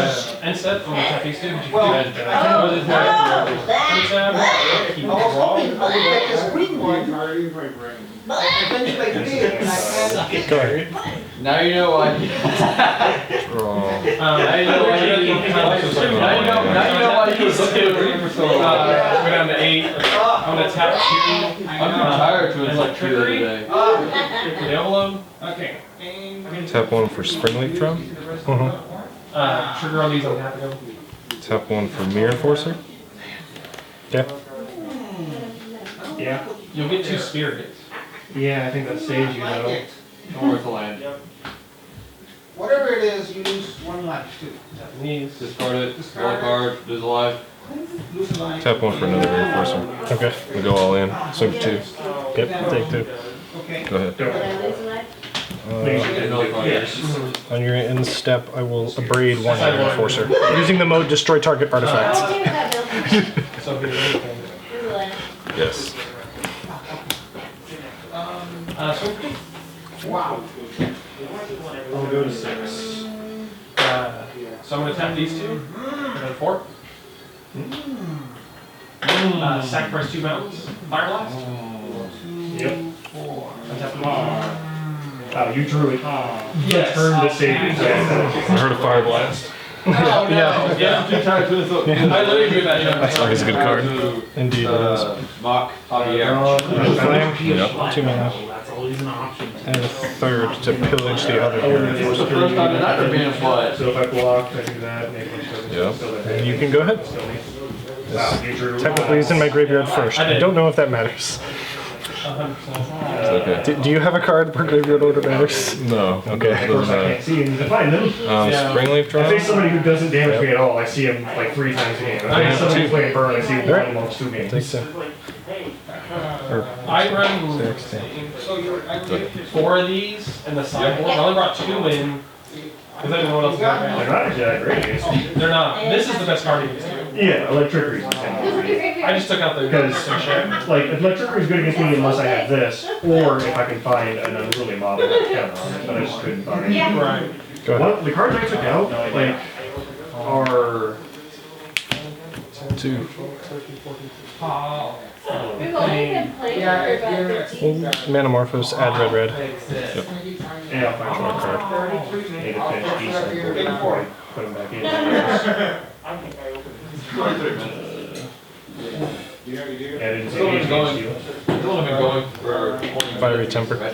to 6. And set on the tap these 2. But you can do that. Keep draw. Go ahead. Now you know why. Draw. Now you know why you was looking at green for so long. Go down to 8. I'm gonna tap 2. I'm tired to his like trickery. today. The envelope. Okay. Tap 1 for Springleaf Drum. Trigger on these. I'm happy to go. Tap 1 for Mirror Enforcer. Okay. Yeah. You'll get 2 spirits. Yeah, I think that saves you though. Don't worth the land. Whatever it is, you lose 1 life too. Tap these. Discard it. Draw a card. Lose a life. Lose a life. Tap 1 for another Reinforcer. Okay. We go all in. Swing for 2. Yep. Take 2. Okay. Go ahead. Another card. On your end step, I will abrade 1 Reinforcer. Using the mode destroy target artifacts. So good. Yes. Swing 2. Wow. I'll go to 6. So I'm gonna tap these 2. And then 4. Sacrifice 2 mountains. Fire blast. Yep. Untap them all. Oh, you drew it. Yes. Turn to save it. I heard a Fire Blast. Oh, no. Yeah. I'm too tired to do this. I literally do that. That's always a good card. Indeed, it is. Mock Javier. Flame. Yep. 2 mana. And a 3rd to pillage the other It's the Reinforcer. first time tonight for being flood. So if I block, I do that. Yep. And you can go ahead. Wow, you drew. Technically, it's in my graveyard first. I don't know if that matters. 100%. It's okay. Do you have a card where graveyard order matters? No. Okay. Of course, I can't see and define them. Springleaf I Drum. face somebody who doesn't damage me at all. I see him like 3 times a game. I face somebody who's playing burn. I see 1 amongst 2 games. Take 2. I run 16. 4 of these in the sideboard. I only brought 2 in because I didn't know what else to They're grab. not actually that great against me. They're not. This is the best card against you. Yeah, electricity. I just took out the Because, like, electricity is good against me unless I have this, or if I can find an unruly model that counts on it, but I just couldn't find it. Right. Go ahead. The cards I took out, like, are 2. We've only been playing for about 15 Manamorphose, add red. yeah, I'll find one card. Need to finish decent before I put them back in. Yeah, I didn't say It's only anything. been going for 20 Fiery Temper. Yeah,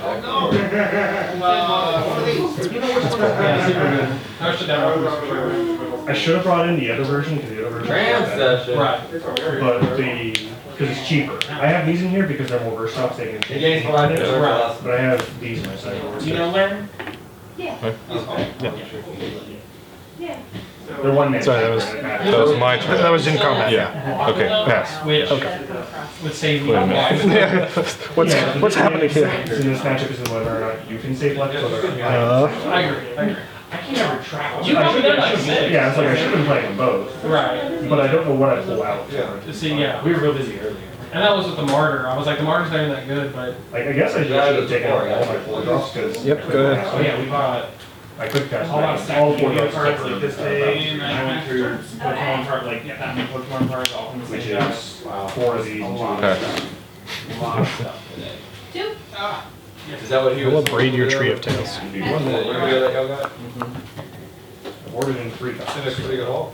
super good. I should down. I should have brought in the other version because the other version is better. session. Right. But because it's cheaper. I have these in here because they're more versatile, so they can change. Games what I did. Right. But I have these in my sideboard. You know, Larry? Yeah. Yeah. They're 1 minute. Sorry, that was my turn. That was in combat. Yeah. Okay. Pass. Which would save me. Wait a minute. Yeah. What's happening here? In this matchup is whether or not you can save left, whether or not I agree. I can't ever track. You I probably should- did like 6. Yeah, it's like I should have been playing them both, Right. but I don't know what I pull out. See, yeah, we were real busy earlier. And that was with the Martyr. I was like, the Martyr's not even that good, but. Like, I guess I should have taken out all my 4 drops because. Yep, go ahead. Oh, yeah, we bought I could cast all out all 4 stacking drops cards except like for this day, and I went through Pokemon cards, like, yeah, that many Pokemon cards all from the which same deck. is 4 of these and 2 of Okay. these. A lot of stuff today. 2. Is that what he I was? will braid your Tree of Tails. One that you that y'all got? I ordered in 3 copies. That's pretty good haul.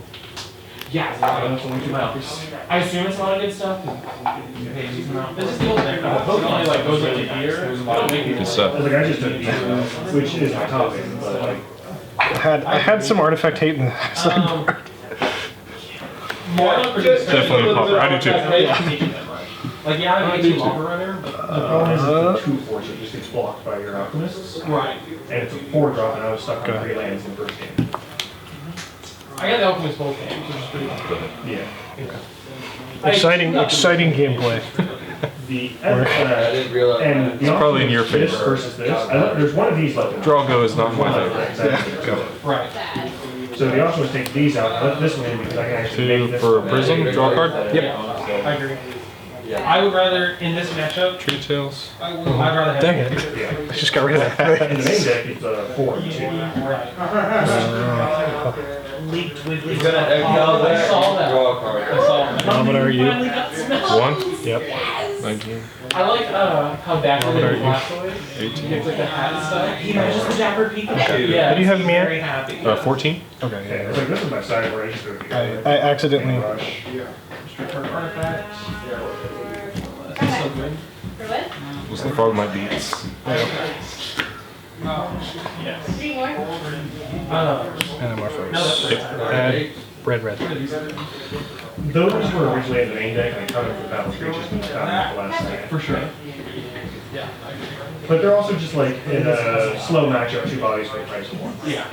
Yeah, That's only 2 copies. I assume it's a lot of good stuff. You pay a decent amount. This is the old deck. It only like goes like a year. Good stuff. I was like, I just took these, which is my topic, but like. I had some artifact hate in the sideboard. Definitely a popper. I do too. Like, yeah, I do Pauper Runner. The problem is it's a 2/4, so it just gets blocked by your alchemists. Right. And it's a 4-drop, and I was stuck on 3 lands in the first game. I got the Alchemist both games, which is pretty cool. Yeah. Exciting gameplay. And It's probably in your this favor. versus this. There's one of these left. Draw go is not my favorite. Exactly. Right. So the option was take these out, let this one in because I can actually 2 make this. for a prism, draw a card? Yep. I agree. I would rather, in this matchup, Tree tails. I'd rather have. Dang it. Yeah. I just got rid of that. In the main deck, it's a 4 and 2. Right. Leaked with He's gonna exile I saw that. draw a card. I saw that. What are you? 1? Yep. 19. I like how backward are it you? blastoid. 18. It's like the hat and stuff. He matches the Dapper Pikachu. Yeah. What do you have, He's Mia? very happy. 14? Okay. Yeah, it's like this is my side where I just go I accidentally. rush. Return artifacts. Okay. So good. For what? Was the frog my beats? Yes. 3 more? And more No, that's folks. right. Red. Those were originally in the main deck, and I cut them for battle creatures and found them the last night. For sure. Yeah. But they're also just like in a slow matchup, 2 bodies for the price of 1. Yeah.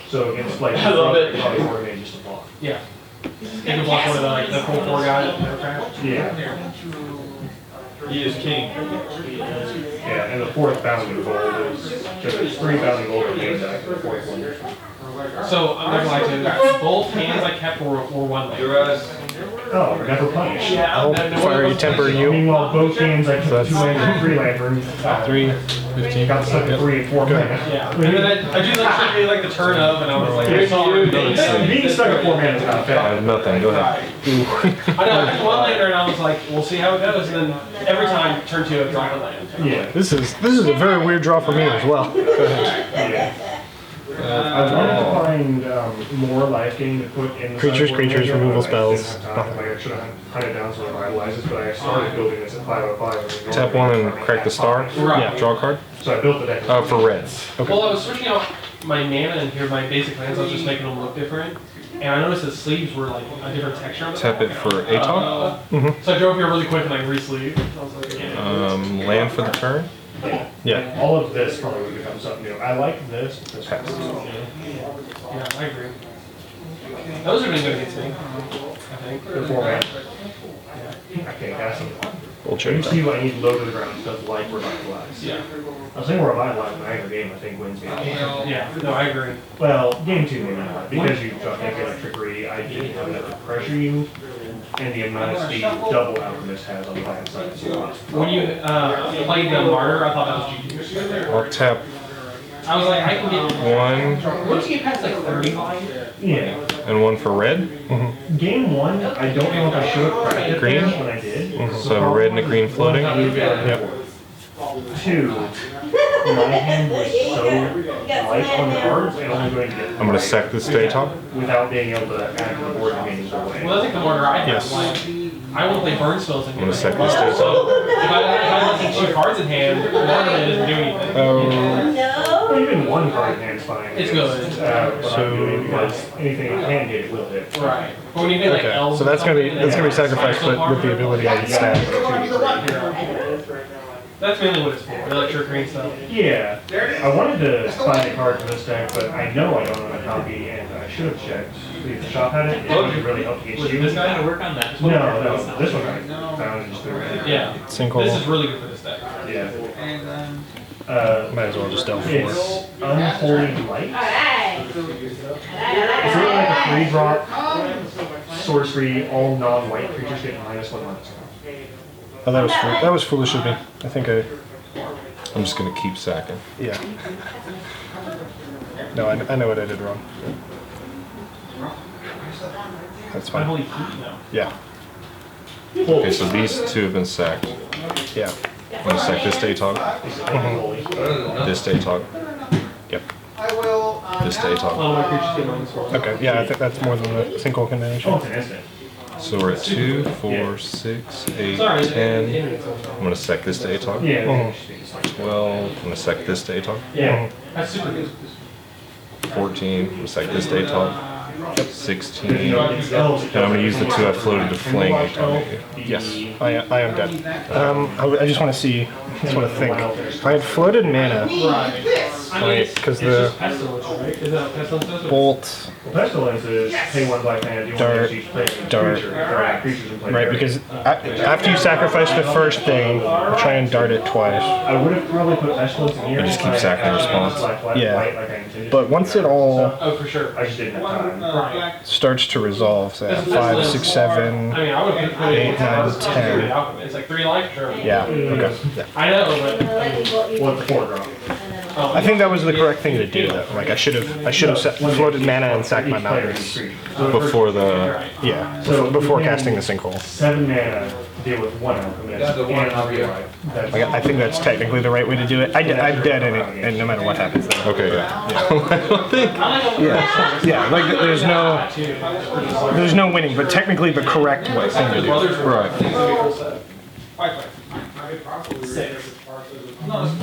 So against like I love it. body coordinate just a block. Yeah. You can block one of the like the 4/4 guys. Yeah. He is king. Yeah, and the 4th bounding gold is just it's 3 bounding gold in the main deck, the 4th one. So I'm not gonna lie to you. Both hands I kept were 1 lane. Duress. Oh, never punish. Yeah. I'll and then fire one you, of temper those- you. Meanwhile, both games I So took 2 lands and 3 lanterns. 3, 15. Got stuck at 3 and 4 mana. Yeah. And then I do like the turn of, and I was like, Here's all you. right. Being stuck at 4 mana is not I fair. have nothing. Go ahead. I know, I took 1 laner and I was like, we'll see how it goes. And then every time, turn 2, I drop a land. Yeah. This is a very weird draw for me as well. Go ahead. Yeah. I wanted to find more life gain to put in the Creatures, sideboard creatures, manager, removal but I didn't spells, have time. Like, I should have hunted down some revitalizes, but I started building this at 505. Tap 1 and crack the star. Right. Draw a card. So I built the deck. For reds. Well, I was switching out my mana and here my basic lands. I was just making them look different. And I noticed the sleeves were like a different texture. On Tap it for Atog. So I drove here really quick and like re-sleeved. I was like, yeah. Land for the turn. Yeah. All of this probably would become something new. I like this, but this Pass. Yeah, I agree. Those are really good against me, I think. the 4 mana. I can't cast them. We'll You check see that. what I need low to the ground because life revitalize. Yeah. I was thinking revitalize in the aggro game, I think wins me. Yeah, no, I agree. Well, game 2 maybe not. Because you got maybe electricity, I didn't have enough to pressure you. And the amount of speed double Alchemist has on the land side is a lot. When you played the Martyr, I thought that was GG. I'll tap I was like, I can get... 1 Once you get past like 30 line, Yeah. and 1 for red. Game 1, I don't know if I should have cracked it Green? there when I did. So a red and a green floating. Yep. 2, my hand was so light on the cards and only going to get I'm gonna sack this to Atog. without being able to add to the board and gain away. well, I think the Martyr I have, Yes. like, I won't play burn spells in I'm gonna sack this to So Atog. if I let 2 cards in hand, Martyr doesn't do anything. Well, even 1 card in hand is fine. It's good. What I'm doing because anything in hand hit, it will hit. Right. But when you get like Okay. elves So that's or gonna be something, sacrificed, but with the ability I can stack. That's mainly what it's for, the electric stuff. Yeah, I wanted to find a card for this deck, but I know I don't own a copy, and I should have checked. If the shop had it, it would really help against Was you. this guy to work on that? No, this one I found and just threw it. Yeah. Sinkhole. This is really good for this deck. Yeah. Might as well just delve 4. It's Unholy Light. Alright. It's really like a 3-drop sorcery, all non-white creatures get -1/-1. Oh, that was foolish of me. I think I'm just gonna keep sacking. yeah. No, I know what I did wrong. That's fine. Unholy Heat, no. Yeah. Okay, so these 2 have been sacked. Yeah. I'm gonna sack this to Atog. This to Atog. Yep. This to Atog. All my creatures get -1. Okay. Yeah, I think that's more than the single combination. Oh, it's an instant. So we're at 2, 4, 6, 8, Sorry, 10. I'm gonna sack this to Atog. Yeah. 12. I'm gonna sack this to Atog. Yeah. That's super good. 14. Looks like this Atog. 16. And I'm gonna use the 2 I floated to Fling. Yes, I am dead. I just want to see. I just want to think. If I had floated mana, because the bolt, Pestilence is pay 1 black mana, do Dart, right? Because after you sacrifice the first thing, try and dart it twice. I would have probably put Pestilence in here. I just keep sacking the response. Yeah. But once it all Oh, for sure. I just didn't have time. Right. starts to resolve, so 5, 6, 7, I mean, I would put 8, 9, 10. It's like 3 life, sure. Yeah. Okay. Yeah. I know, but What's the 4 drop? I think that was the correct thing to do, though. Like I should have floated mana and sacked my mountains. Before the. Yeah. Before casting the sinkhole. 7 mana to deal with 1 alchemist and otherwise. Like, I think that's technically the right way to do it. I'm dead in it, and no matter what happens. Then. Okay, yeah. I don't think. Yeah. Like there's no winning, but technically the correct thing to do. Right.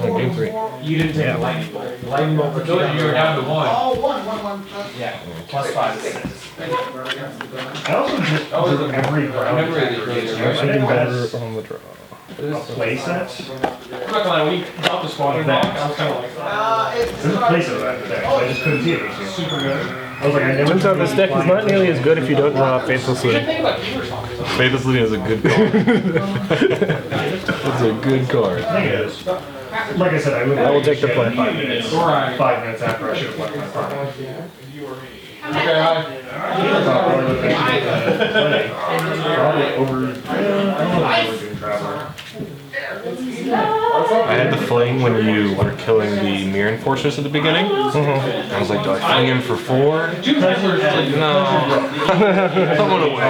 Game 3. you didn't take a lightning bolt. Lightning bolt for You were down to 1. Oh, 1. Yeah. Plus 5 is 6. I also just do every round Something better on the draw. play set. I'm not gonna lie, when you dropped the squadron back, I was kind of like, There's a play set after that. I just couldn't see it this year. super good. I was like, I never. Turns out this deck is not nearly as good if you don't draw Faithless Looting. Think about Keeper Stalkers. Faithless Looting is a good card. It's a good card. I think it is. Like I said, I will take the play. 5 minutes. Right. 5 minutes after I should have left my phone. Okay, hi. Probably over. I don't know if we're doing Traveler. I had the Fling when you were killing the Mirren Fortress at the beginning. I was like, do I fling him for 4? No. Someone away. I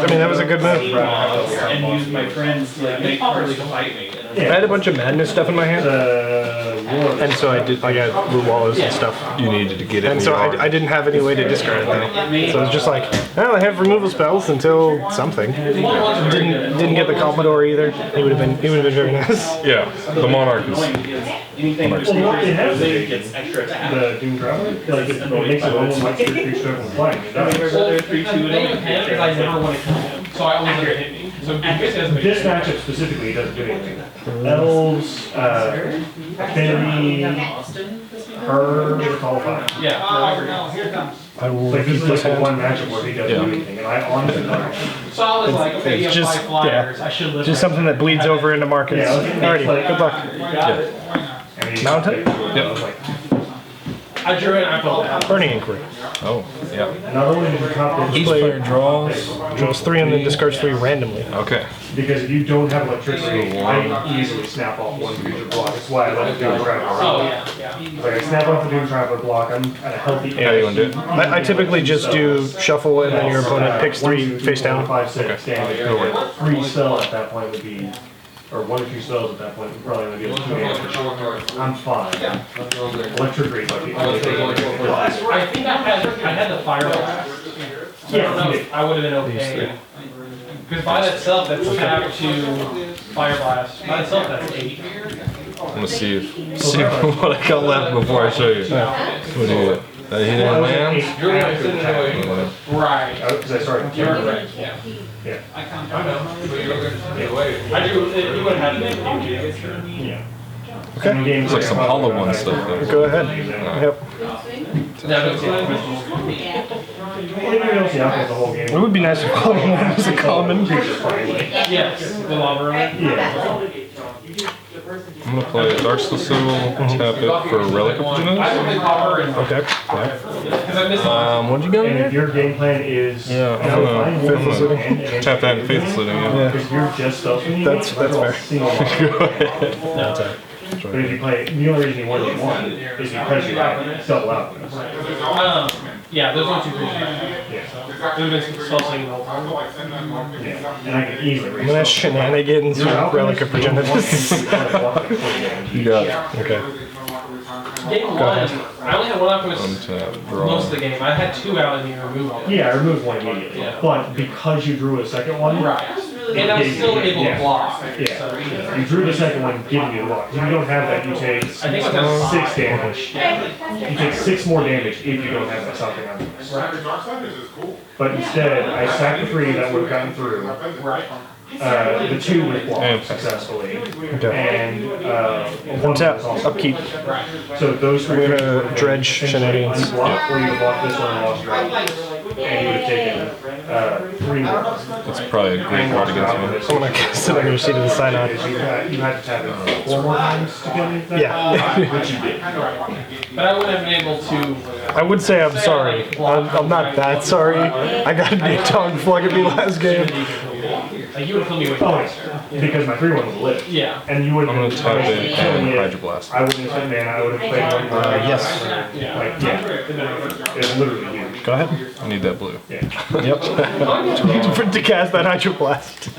mean, that was a good move. And use my friends to like make Harley fight me. I had a bunch of madness stuff in my hand, and so I got root wallows and stuff. You needed to get it. And so I didn't have any way to discard it though. So I was just like, well, I have removal spells until something. Didn't get the Commodore either. He would have been very nice. Yeah, the Monarch is. Anything Well, it has it gets extra attack. the Doom Traveler. Like, it makes it almost like your creature from flying. Well, the thing is, I never want to kill him, so I always let it hit me. So This matchup specifically doesn't do anything. Elves, Affinity, her, it's all fine. Yeah, I agree. I will Like, keep this is this like the hand. one matchup where he doesn't do anything, and I honestly don't. So I was like, okay, you have Just 5 flyers. I should live. Just something that bleeds over into markets. Yeah, Alrighty, good luck. And he's Mountain? Yep. I drew it and I felt bad. Burning Inquiry. Oh, yeah. Not only did you top Each this, player draws. Draws 3 and then discards 3 randomly. Okay. because if you don't have electricity, I easily snap off one creature block. That's why I let the Doom Traveler. Oh, yeah. Like, I snap off the Doom Traveler block, I'm at a healthy How you want to do it? I typically just do shuffle and then your opponent picks 3 face down. 5, 6 damage. 3 spell at that point would be, or 1 or 2 spells at that point would probably only be 2 damage. I'm fine. Electric Rays like the only thing. I think I had the fire blast. So I don't know if I would have been okay. Because by itself, that's tapped to fire blast. By itself, that's 8. I'm gonna see what I got left before I show you. What do you? Did I hit any lands? Right. Because I started You're killing. right. Yeah. Yeah. I know. I do. You would have had an MG. Yeah. Okay. It's like some Hollow One stuff though. Go ahead. Yep. It would be nice if Hollow One was a common. Yes. The lava run. Yeah. I'm gonna play Darkstal Sigil, tap it for Relic of I Genesis. would play Pauper and Okay. because I missed What'd you got in And if there? your game plan is Yeah, I'm gonna tap that in Faithless Looting. Yeah. because you're just spell swinging, That's fair. Go ahead. That's alright. But if you play, the only reason you want to do 1 is because you have double out. yeah, those are 2 creatures. Yeah. We've been spell slinging the whole time. Yeah. And I can easily I'm gonna shenanigans with Relic of Progenitus. You got it. Okay. Game 1, I only had 1 alchemist Untap, draw. most of the game. I had 2 out and you removed all. Yeah, I removed 1 immediately. Yeah. But because you drew a second one, Right. And I was still able to block. Yeah. You drew the second one, giving you the block. If you don't have that, you take 6 damage. You take 6 more damage if you don't have that something on this. But instead, I sacked the 3 that would have gotten through. The 2 was blocked successfully. And one Tap, was also upkeep. So those 3 We're gonna dredge shenanigans. Block, or you would block this one and lost your items. And you would have taken 3 more. That's probably a great card against me. I'm gonna cast it on your seat of the sign on. You had to tap it 4 more times to get anything? Yeah. Which you did. But I wouldn't have been able to. I would say I'm sorry. I'm not that sorry. I got a Atog flung at me last game. Like, you would kill me with Because my 3-1 was lit. Yeah. And you wouldn't I'm gonna tap it and it. Hydro Blast. I wouldn't have said mana, I would have played one more. Yes. Like, yeah. It's literally huge. Go ahead. I need that blue. Yeah. Yep. To cast that Hydro Blast.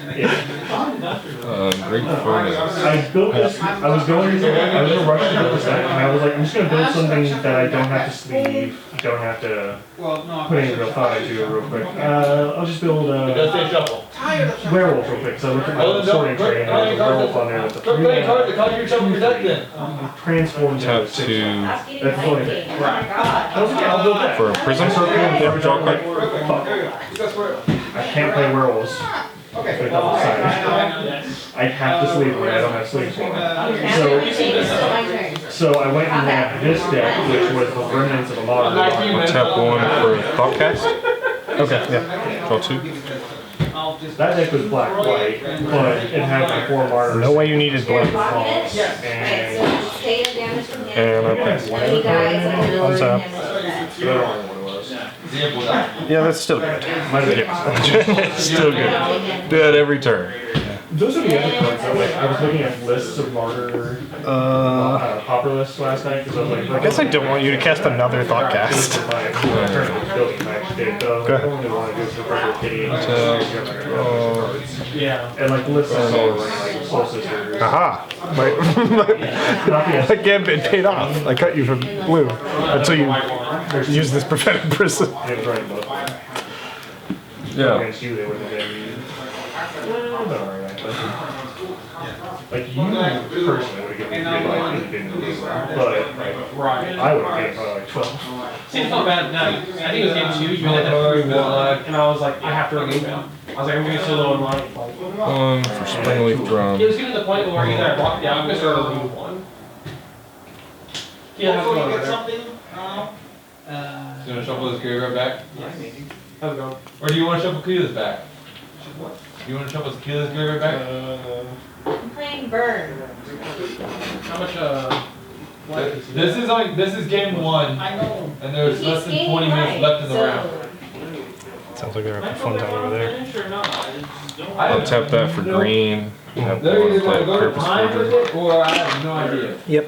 Great performance. I built this, I was going to rush to build this deck, and I was like, I'm just going to build something that I don't have to sleeve, don't have to put any real thought into it real quick. I'll just build werewolf real quick. So I looked at my sorting tree, and there's a werewolf on there with a 3 transformed Tap into 6. to That's funny. I was like, yeah, I'll build that. for a prism. Yeah, Draw card. I can't play werewolves. They're double sided. I have to sleeve one. I don't have sleeves for it. So I went and ran this deck, which was the remnants of a modern one. Tap 1 for Thoughtcast. Okay, yeah. Draw 2. That deck was black-white, but it had like 4 martyrs. No way you needed black. And And I pass. On top. I don't know what it was. Yeah, that's still good. Still good. Do that every turn. Those are the other cards that like I was looking at lists of martyr Pauper lists last night because I was like, I guess I don't want you to cast another Thoughtcast. Go ahead. I only want to do it for purple kitty. Yeah. And like lists of souls, like soul sisters. Aha! My gambit paid off. I cut you from blue until you use this prophetic prism. Yeah. Against you, they would have been. Like you personally would have given me 3 life if you didn't lose one, but like, I would have given probably like 12. See, it's not bad now. I think it was game 2, you had that and I was like, I have to remove him. I was like, I'm going to solo in life. For Springleaf Drum. It was getting to the point where either I blocked the Alchemist or I remove one. Yeah, Before you get something, You want to shuffle this graveyard back? how's it going? Or do you want to shuffle Keela's back? You want to shuffle Keela's graveyard back? I'm playing Burn. How much, This is game 1, I know. and there's less than 20 minutes left in the round. Sounds like they're having fun time over there. I'll tap that for green. Tap 1, play a Purpose Forger. Or I have no idea. Yep.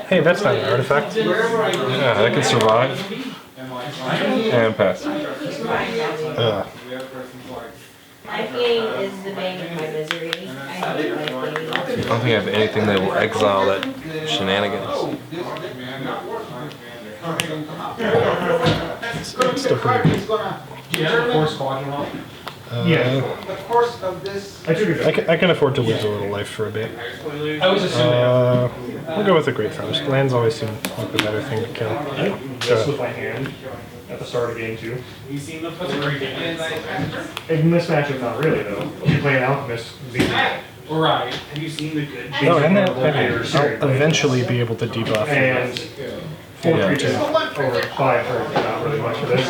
Hey, that's not an artifact. Yeah, that can survive. And pass. My game is the bane of my misery. I hate my game. I don't think I have anything that will exile that shenanigans. It's still pretty good. yeah, 4 squadron off. Yeah. The course of this. I took it. I can afford to lose a little life for a bit. I was assuming. We'll go with the Great Frost. Lands always seem like the better thing to kill. This with my hand at the start of game 2. That's a great game. A mismatch is not really though. You play an alchemist, Right. Have you seen the good? Oh, and then I'll eventually be able to debuff. and 4 creatures over 5 turns, not really much for this.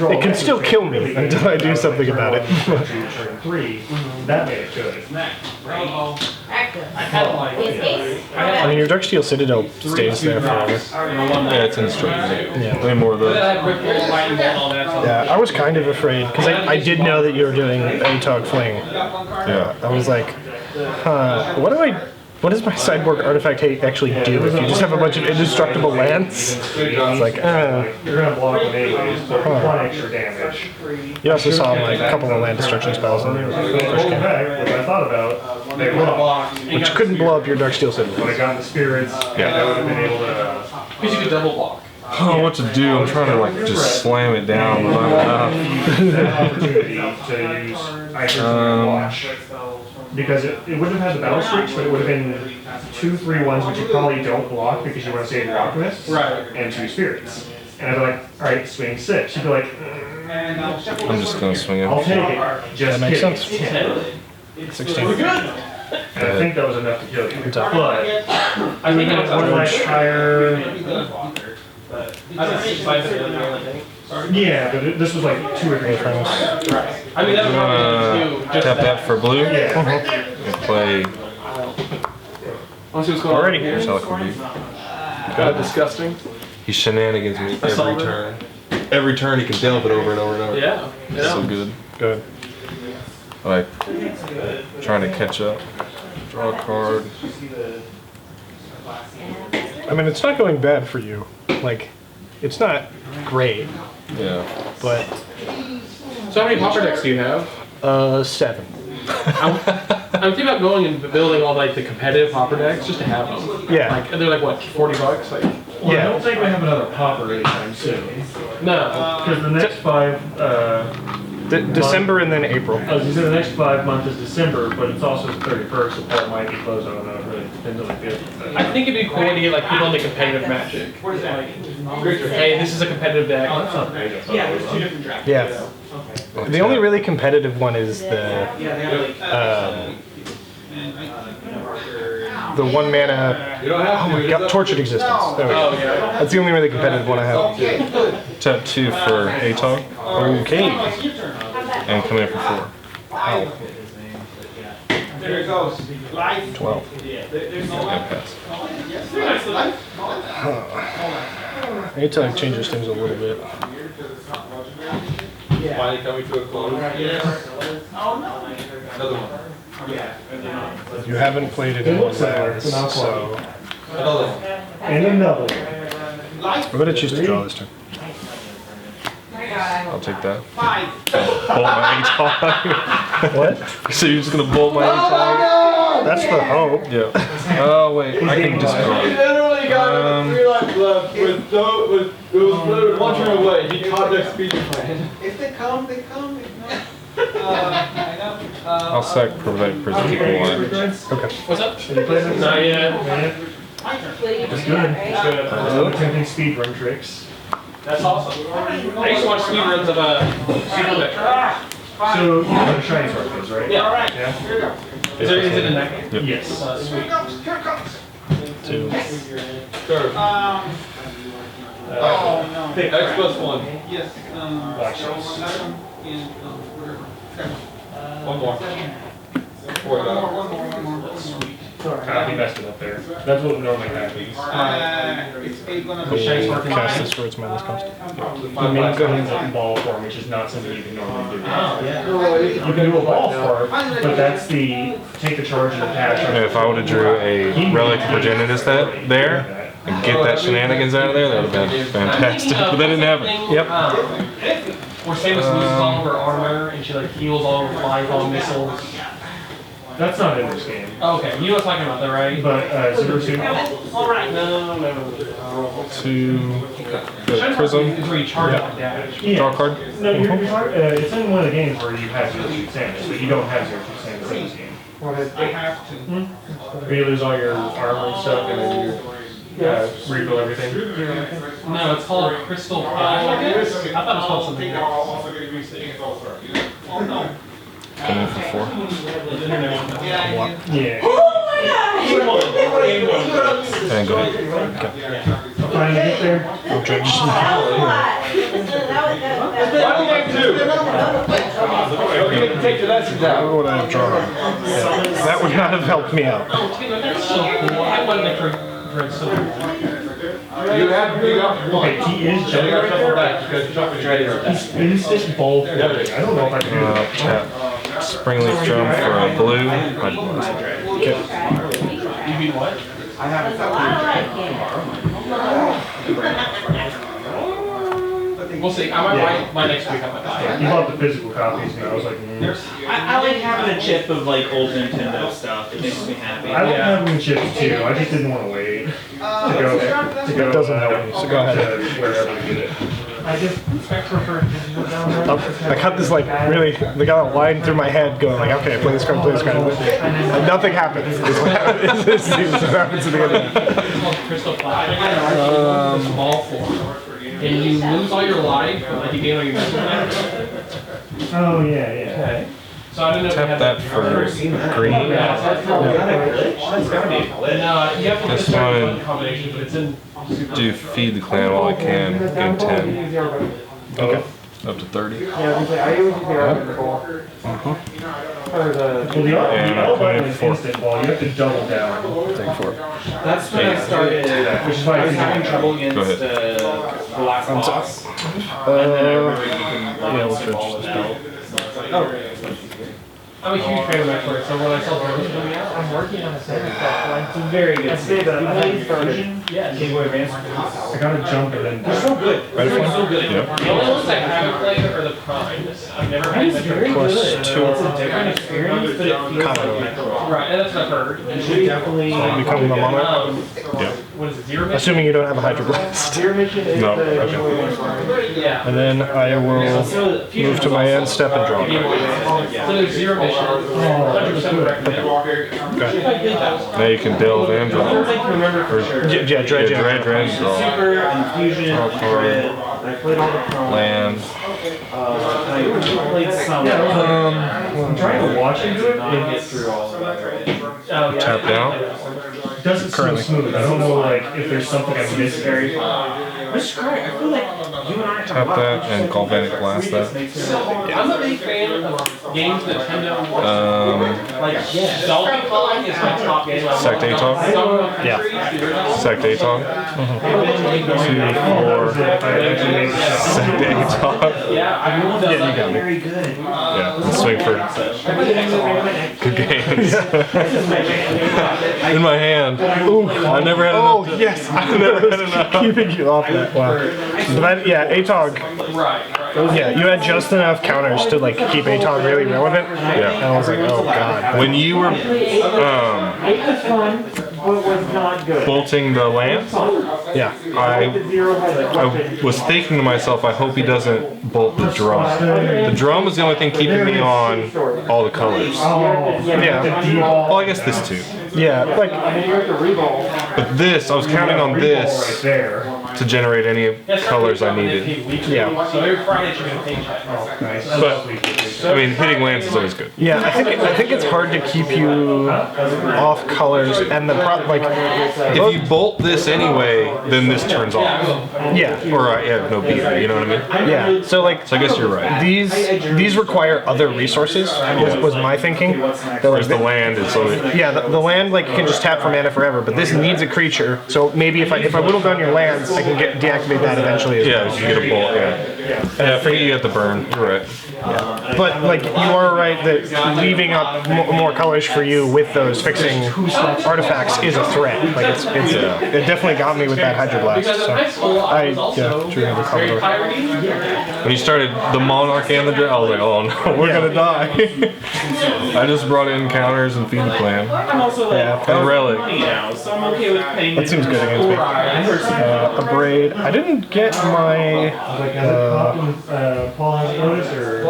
It can still kill me until I do something about it. Turn 3, that made it good. Active. I had like. I mean, your Darksteel Citadel stays there forever. Yeah, it's indestructible. Yeah. Way more of those. Yeah, I was kind of afraid, because I did know that you were doing Atog Fling. Yeah. I was like, huh, what does my sideboard artifact hate actually do if you just have a bunch of indestructible lands? It's like, You're gonna block them anyways, but 1 extra damage. You also saw like a couple of land destruction spells in the first game, Which I thought about, they blocked. which couldn't blow up your Darksteel Citadel. When I got the spirits, I would have been able to. Because you could double block. Oh, what to do? I'm trying to like just slam it down, but not enough. Opportunity to use Iron Watch. Because it wouldn't have had the battle streaks, but it would have been 2 3-1s, which you probably don't block because you want to save your alchemists, and 2 spirits. And I'd be like, alright, swing 6. She'd be like, I'm just gonna swing I'll it. take it. Just That makes kidding. sense. 16. And I think that was enough to kill you. But I think that's one of my higher. Yeah, but this was like 2 or 3 turns. Right. I mean, that's You wanna tap that for blue? Yeah. And play Let's see what's going on Already. here. Shalakubi. Disgusting. He shenanigans me every turn. Every turn he can delve it over and over and over. Yeah. It's so good. Good. Like trying to catch up. Draw a card. I mean, it's not going bad for you. Like, it's not great, Yeah. but So how many Pauper decks do you have? 7. I'm thinking about going and building all like the competitive Pauper decks just to have them. Yeah. Like, and they're like what, $40? Like, Well, I don't think we have another Pauper anytime soon. no. Because the next 5. December and then April. I was gonna say the next 5 months is December, but it's also the 31st, so part might be closed. I don't know. It really depends on the field. I think it'd be cool to get like people into competitive Magic. Hey, this is a competitive deck. That's not big. I thought it was. 2 different drafts. Yeah. The only really competitive one is the 1 mana. Oh my god, Tortured Existence. There we go. Oh yeah. That's the only really competitive one I have. Tap 2 for Atog. Okay. And come in for 4. There it goes. Life. 12. And pass. Atog changes things a little bit. Finally coming to a close. Another one. You haven't played it in one round, It's not so Another one. And another one. I'm gonna choose to draw this turn. I'll take that. 5. Bolt my Atog. What? So you're just gonna bolt my Atog? That's the hope. Yeah. Oh wait, I can discard. Literally got 3 lives left with it was literally 1 turn away. He caught their speed plan. If they come, they come. I'll sack prevent prison keep alive. Okay. What's up? Did you play this? Not yet. It's good. I'm attempting speedrun tricks. That's awesome. I used to watch speedruns of Super Metro. So you know what a shiny spark is, right? Yeah. Alright. Yeah. Is it in that game? Yes. Sweet. 2. Sure. X+1. Yes. Black shells. One more. 4 He messed it up there. That's what normally happens. It's gonna I be will cast this for its mana cost. The main thing is a ball form, which is not something you can normally do. You can do a ball form, but that's the take the charge and attach. Yeah, if I would have drew a Relic of Progenitus that there and get that shenanigans out of there, that would have been fantastic. But that didn't happen. Yep. Where Samus loses all of her armor and she like heals all of her flying missiles. That's not in this game. Oh, okay, you know what I'm talking about, though, right? But Zero Suit. Alright. No. 2. Prism. Is where you charge up and damage. Draw a card. No, it's in one of the games where you have Zero Suit Samus, but you don't have Zero Suit Samus in this game. I have to. Where you lose all your armor and stuff, and then you refill everything. No, it's called Crystal Pride. I thought it was called something else. Oh no. Come in for 4. Yeah. And go ahead. I'm trying to get there. I'll judge. Take the lessons out. What would I have drawn? Yeah. That would not have helped me out. I wanted to drink silver. You got one. Okay, he is You jumping got right shuffle there. back because jumping right here. He's just bold. I don't know if I can do that. Tap Springleaf Drum for a blue. You mean what? There's a lot of light game. We'll see. I might by next week I might buy it. You bought the physical copies, and I was like, I like having a chip of like old Nintendo stuff. It makes me happy. I like having chips too. I just didn't want to wait to go. It doesn't help me, so go ahead. To wherever to get it. I just prefer digital download. I got this like really, they got a line through my head going like, okay, play this card, and nothing happens. This is what happens at the end of it. It's called Crystal Flash. I got a small form. And you lose all your life, but like you gain all your mental life. Oh yeah. Okay. So I don't know if you Tap have that for green. That's gotta be a glitch. No, you have to This just start one- the combination, but it's in Do feed the clan while I can. Gain 10. Okay. Up to 30. Yeah, I always use the article. Or the. Well, the And L button I is play instant ball. You have to double down. Take 4. That's when I started. Which is why I was you having trouble against Go ahead. the last boss. And then I remember you can yeah, we'll instant ball finish with this that. Oh, I'm a huge fan of Metroid, so when I saw Metroid coming out, I'm working on a second stuff. It's a very good say that I Fusion, started. yes. Game Boy Advance. I gotta jump and then. They're so good. Ready for They're one? so good. Yep. The only ones I haven't played are the Primes. I've never had Metroid. Plus It's 2. a different experience, but it feels like Metroid. Right, and that's what I've heard. You should definitely Become the mono. Yep. What is it, Zero Mission? Assuming you don't have a Hydro Blast. Your mission is No, the okay. Yeah. And then I will move to my end step and draw. Game Boy Advance. So there's Zero Mission. 100% recommend. Now you can delve and I don't draw. think you remember for sure. Yeah, dredge. Dredge and draw. Super and Fusion, Draw card. Dread. I played all the Chrome. Land. I played some. I'm trying to watch into it. Not get through all of that. Tap down. It doesn't seem Currently. smooth. I don't know like if there's something I'm missing. Very fun. This card, I feel like you and I have Tap that and Galvanic Blast that. I'm a big fan of games Nintendo. Like, Yeah. Donkey Kong is my top game. Sect Atog. Yeah. Sect Atog. 2, 4. Sect Atog. Yeah, I love that. Yeah, you got me. Very good. Yeah. And swing for good games. In my hand. I never had Oh, enough. yes! I never had enough. Keeping you off that. Wow. But yeah, Atog. Yeah, you had just enough counters to like keep Atog really relevant. Yeah. And I was like, oh god. When you were It was fun, but was not good. bolting the lamps, Yeah. I was thinking to myself, I hope he doesn't bolt the drum. The drum was the only thing keeping me on all the colors. Yeah. Well, I guess this too. Yeah. Like, But this, I was counting on Right this there. to generate any colors I needed. yeah. So every Friday you get a paycheck. Nice. But I mean, hitting lands is always good. Yeah, I think it's hard to keep you off colors, and the like. If you bolt this anyway, then this turns off, Yeah, or I have no beater. You know what I mean? yeah. So like, So I guess you're right. these require other resources. Was my thinking. They're like, Whereas the land is only. yeah, the land like you can just tap for mana forever, but this needs a creature. So maybe if I whittle down your lands, I can deactivate that eventually as well. Yeah, you get a bolt. Yeah. I forget you have to burn. You're right. But like you are right that leaving up more colors for you with those fixing artifacts is a threat. Like it definitely got me with that Hydro Blast. So I drew the color. When you started the Monarch and the Dread, I was like, oh no, we're gonna die. I just brought in counters and feed the clan. I'm also like, Yeah, A relic. money now, so I'm okay with paying. that seems good against me. A braid. I didn't get my Paul has those or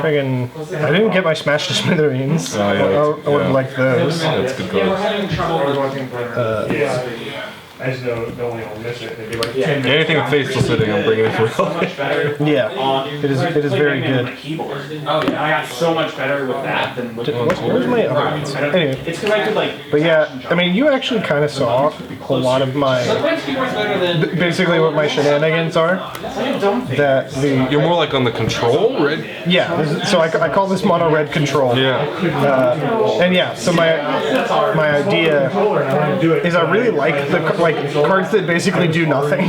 friggin'. I didn't get my Smash to Smithereens. Oh, yeah, I would have yeah. liked those. That's good Yeah, we're colors. having trouble. yeah. I just know the only one miss it. It'd be like 10 minutes. Anything with faithful sitting, I'm bringing it for relic. Yeah, it is very good. Oh yeah, I got so much better with that than with Where's my other ones? Anyway, It's because I could like. but yeah, I mean, you actually kind of saw a lot of my, Sometimes keyboard's better than. basically what my shenanigans are. That the, You're more like on the control, right? yeah, so I call this mono red control. Yeah. And yeah, so my idea is I really like the like cards that basically do nothing.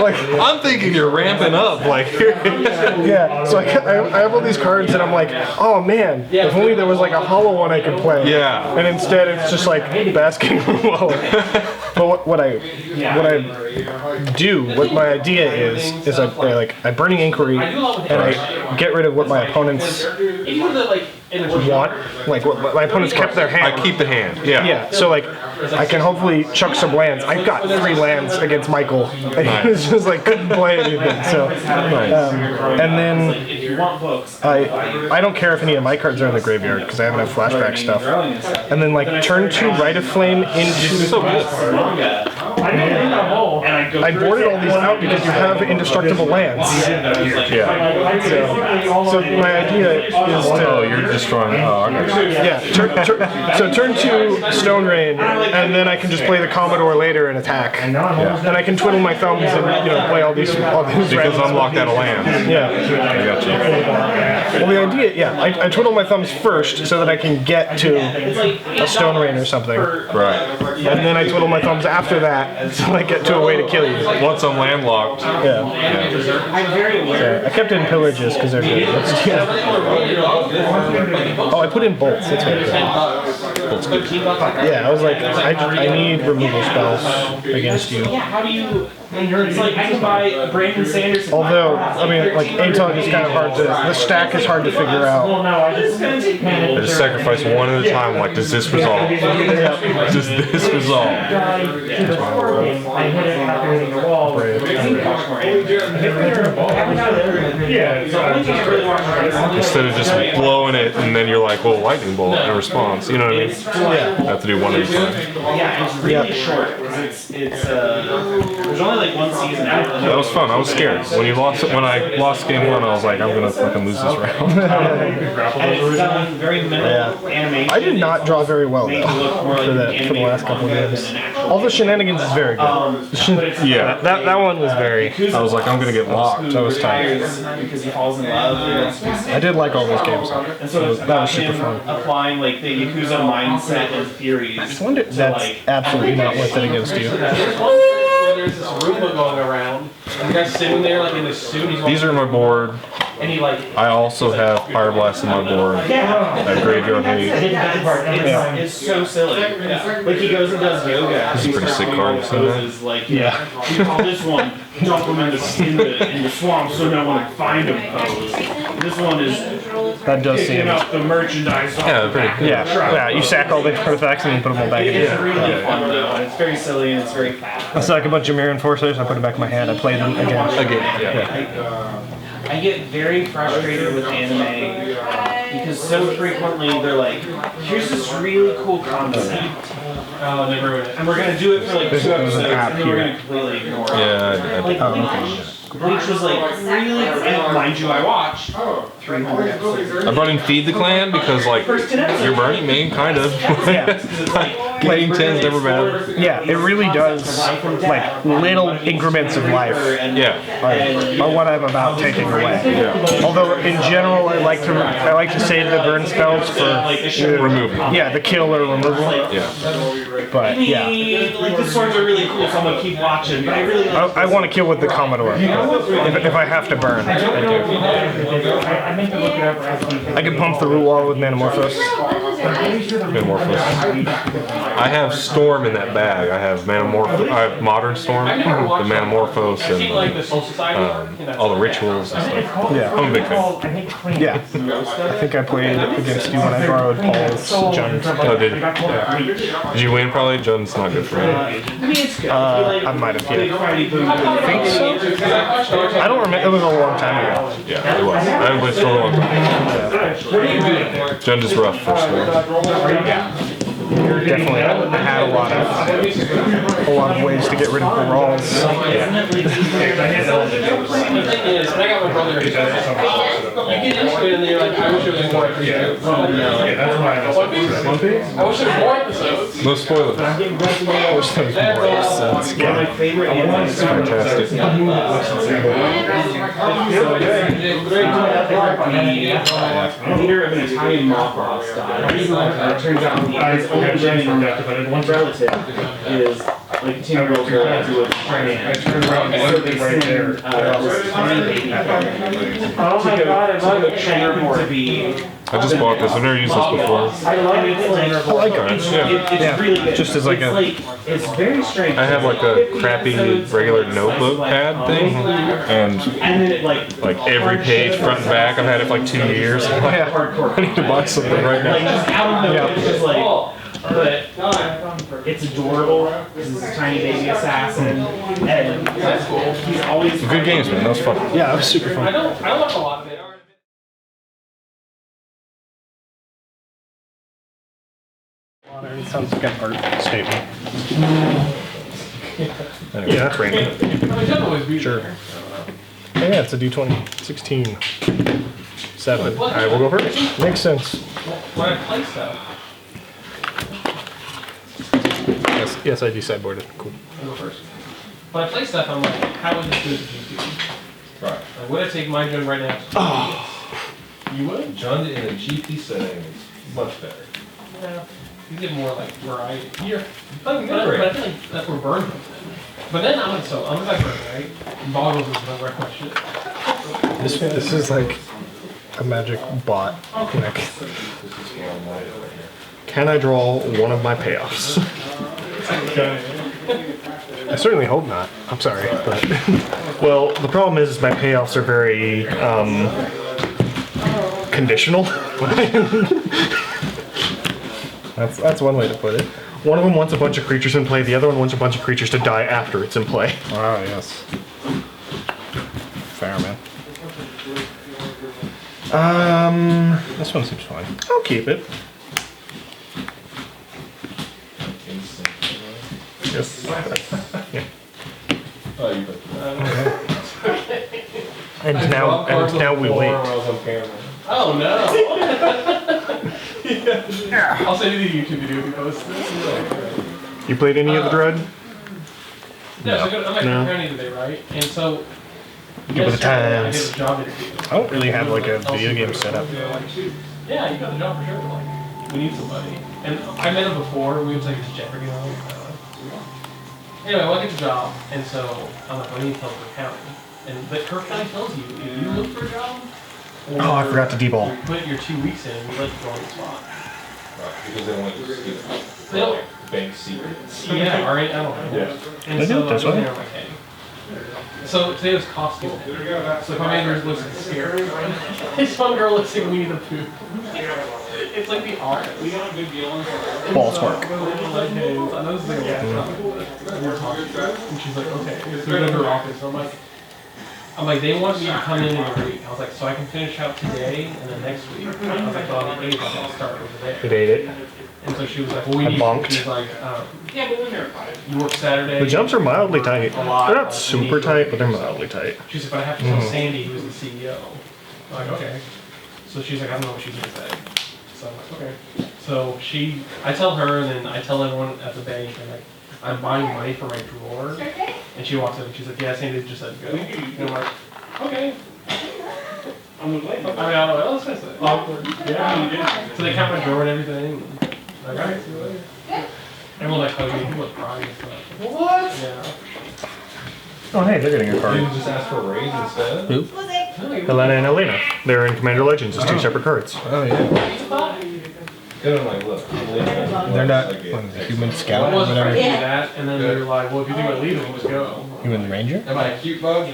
Like, I'm thinking you're ramping up, like. yeah, so I have all these cards and I'm like, oh man, if only there was like a hollow one I could play. Yeah. And instead it's just like basking wallet. But what my idea is is I Burning Inquiry and I get rid of what my opponents want, like what my opponents kept their hand. I keep the hand. Yeah. Yeah, so like I can hopefully chuck some lands. I've got 3 lands against Michael. And it's just like couldn't play anything. So, and then I don't care if any of my cards are in the graveyard because I have enough flashback stuff. And then like turn 2 Rite of Flame into. So good. I boarded all these out because you have indestructible lands. Yeah. So my idea is to. Oh, you're destroying. Oh, okay. Yeah, so turn 2 Stone Rain, and then I can just play the Commodore later and attack. Yeah. Then I can twiddle my thumbs and play all these Because I'm locked out of land. Yeah. I got you. Well, the idea, I twiddle my thumbs first so that I can get to a Stone Rain or something. Right. And then I twiddle my thumbs after that so I get to a way to kill you. Once I'm landlocked. Yeah. So I kept in Pillages because they're good. Oh, I put in Bolts. That's what I did. Bolt's good. Yeah, I was like, I need removal spells against you. Yeah, how do you? It's like I can buy Brandon Sanders. Although, I mean, like Atog is kind of hard to. The stack is hard to figure out. I just sacrifice one at a time. Like, does this resolve? Does this resolve? I hit it after hitting the wall. Instead of just blowing it and then you're like, well, lightning bolt in response. You know what I mean? I have to do one at a time. Yeah, it's really short. There's only like 1 season out. That was fun. I was scared when I lost game 1. I was like, I'm gonna fucking lose this round. It's got like very minimal animation. I did not draw very well though for the last couple of games. All the shenanigans is very good. Yeah. That one was very. I was like, I'm gonna get locked. I was tired. Because he falls in love. I did like all those games. And so That was super fun. Applying like the Yakuza mindset and theories. I just wonder that's absolutely not worth it against you. There's this rumor going around, and the guy's sitting there like in his suit. These are my board. And he like. I also have Fire Blast in my board. Graveyard Hate. It's so silly. Like he goes and does yoga. This is a pretty sick card. You seen that? Like, Yeah. You call this one dump him in the swamp so no one can find him pose. This one is That does seem. picking up the merchandise off Yeah, the pretty back cool. of the truck. Yeah, you sack all the artifacts and then put them all back in. It's really fun though, and it's very silly and it's very fast. I sack a bunch of Mirror Enforcers, I put it back in my hand, I played them again. I get very frustrated with anime because so frequently they're like, here's this really cool concept. And we're gonna do it for like 2 episodes and then we're gonna completely ignore it. Yeah, Bleach was like really, and mind you, I watched 300 episodes. I brought in Feed the Clan because, like, you're burning me, kind of. Playing 10's never bad. Yeah, it really does, like, little increments of life Yeah. are what I'm about taking away. Although, in general, I like to save the burn spells for Removal. yeah, the kill or removal. Yeah. But yeah, Like the swords are really cool, so I'm gonna keep watching. But I really like I want to kill with the Commodore. If I have to burn, I do. I can pump the root wall with Manamorphose. I have Storm in that bag. I have I have Modern Storm, the Manamorphose, and all the rituals and stuff. Yeah. I'm a big fan. Yeah, I think I played against you when I borrowed Paul's Jund. Oh, did you? Did you win? Probably. Jund's not good for me. I might have, I think so. I don't remember. It was a long time ago. Yeah, it was. I haven't played Storm in a long time. Jund is rough for Storm. Definitely had a lot of ways to get rid of the rolls. The thing is, and I got my brother who does it. You get into it and you're like, I wish it was more episodes. I wish there was more episodes. No spoilers. I wish there was more episodes. my favorite anime. It's fantastic. The leader of an Italian mafia style. It turns out the guy's only relative is like 10-year-old girl who was pregnant. I turned around and they right there. This tiny baby. Oh my god, I love it. To be. I just bought this. I've never used this before. I love it. I like cards. It's really good. Just as like It's very strange. I have like a crappy regular notebook pad thing, and And then it like every page front and back. I've had it for like 2 years. I need to buy something right like now. just out of nowhere, it's just like, but it's adorable. This is a tiny baby assassin, and that's cool. He's always Good games, man. That was fun. Yeah, that was super I fun. watch a lot of it. It sounds like an art statement. Anyway, Yeah, that's random. I mean, it'll always be Sure. there. Oh, yeah, it's a D20. 16. 7. I will go first. Makes sense. When I play stuff, Yes, I decideboarded. Cool. I go first. When I play stuff, I'm like, how would this do the GP? Right. Like, would I take my gun right now? You would? John in a GP setting is much better. Yeah. You get more like variety. Here. But I feel like that's where Burn comes in. But then I'm like Burn, right? Boggles is the right question. This is like a magic bot. Like, can I draw one of my payoffs? I certainly hope not. I'm sorry, but well, the problem is my payoffs are very conditional. That's one way to put it. One of them wants a bunch of creatures in play. The other one wants a bunch of creatures to die after it's in play. Ah, yes. Fair, man. This one seems fine. I'll keep it. Yes. Yeah. Oh, you put And now we wait. Oh no! Yeah. I'll send you the YouTube video if you post this. You played any of the Dread? Yeah, so I'm at No. County today, right? And so Give it the yesterday, I times. did a job interview. I don't really have like a video game setup. Yeah, you got the job for sure. Like, we need somebody. And I met him before. We went to like this Jeopardy night. Anyway, well, I get the job, and so I'm like, I need to tell Kirk County. But Kirk County tells you if you look for a job. Or Oh, I forgot to deball. you put your 2 weeks in, we let you go on the spot. because they want to just get They don't. bank secrets. Yeah, all right, I don't know. Yeah. And They do so it this I go way. there, I'm like, hey. So today was costume day. So my manager's looking scared. This one girl looks like Winnie the Pooh. It's like the art. We got a good deal on it. Ball spark. I know this is like a we're talking. And she's like, okay. So we go to her office. I'm like, they want me to come in a week. I was like, so I can finish out today and then next week. I was like, well, on the 8th, I'll start over there. It ate it. And so she was like, well, we I need bonked. She's like, yeah, but we're there. You work Saturday. The jumps are mildly tight. A lot. They're not super tight, but they're mildly tight. She's like, but I have to tell Sandy, who's the CEO. I'm like, okay. So she's like, I don't know what she's gonna say. So I'm like, okay. So I tell her, and then I tell everyone at the bank, and like, I'm buying money for my drawer. And she walks in, and she's like, yeah, Sandy just said go. And I'm like, okay. I mean, I don't know what else I say. Awkward. Yeah, you did. So they count my drawer and everything. Like, all right, see you later. Everyone like hugged me, people like crying and stuff. What? Yeah. Oh, hey, they're getting a card. Didn't just ask for a raise instead? Who? Helena and Elena. They're in Commander Legends. It's two separate cards. Oh yeah. And I'm like, look, I'm leaving. They're not human I scout or wasn't ready to do whatever. that, and then they were like, well, if you think about leaving, just go. Human ranger? Am I a cute bug?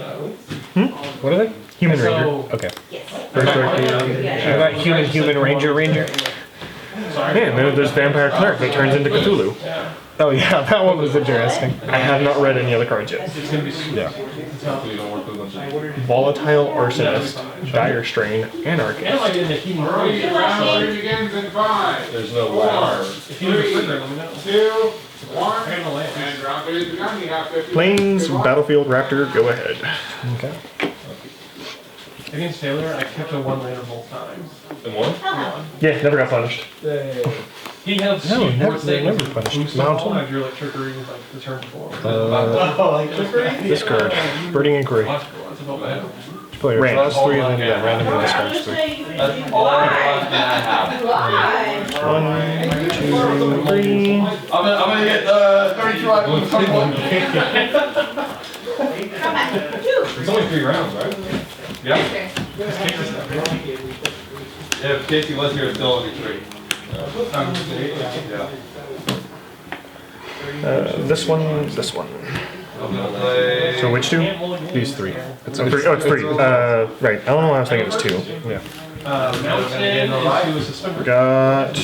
What are they? Human So- ranger. Okay. First I got human ranger. Man, there's vampire cleric that turns into Cthulhu. Yeah. Oh yeah, that one was interesting. I have not read any other cards yet. It's gonna be sweet. Yeah. So you don't work with a bunch of Volatile Arsonist, Dire Strain, Anarchist. And like in the human Round ranger. three begins in 5, there's no ladder. If you need a refrigerator, let me know. 2, 1, I have no land. and round three has begun. You have 50 Plains, Battlefield Raptor, go ahead. Okay. Against Taylor, I kept a one-laner both times. And one? Yeah, never got punished. He had No, huge never- board they savings. never punished. Boost Mount. all, I drew like trickery with like the turn before. This card. Birding Inquiry. Logical, that's about bad. Play your Random. draws 3 and then randomly discards 3. That's all the last man I have. 1, 2, 3. I'm gonna get the 32 out of 21. It's only 3 rounds, right? Yeah. If Casey was here, it'd still only 3. Yeah. This one, this one. I'm gonna play. So which 2? These 3. It's 3. Oh, it's 3. Right. I don't know why I was thinking it was 2. Yeah. Got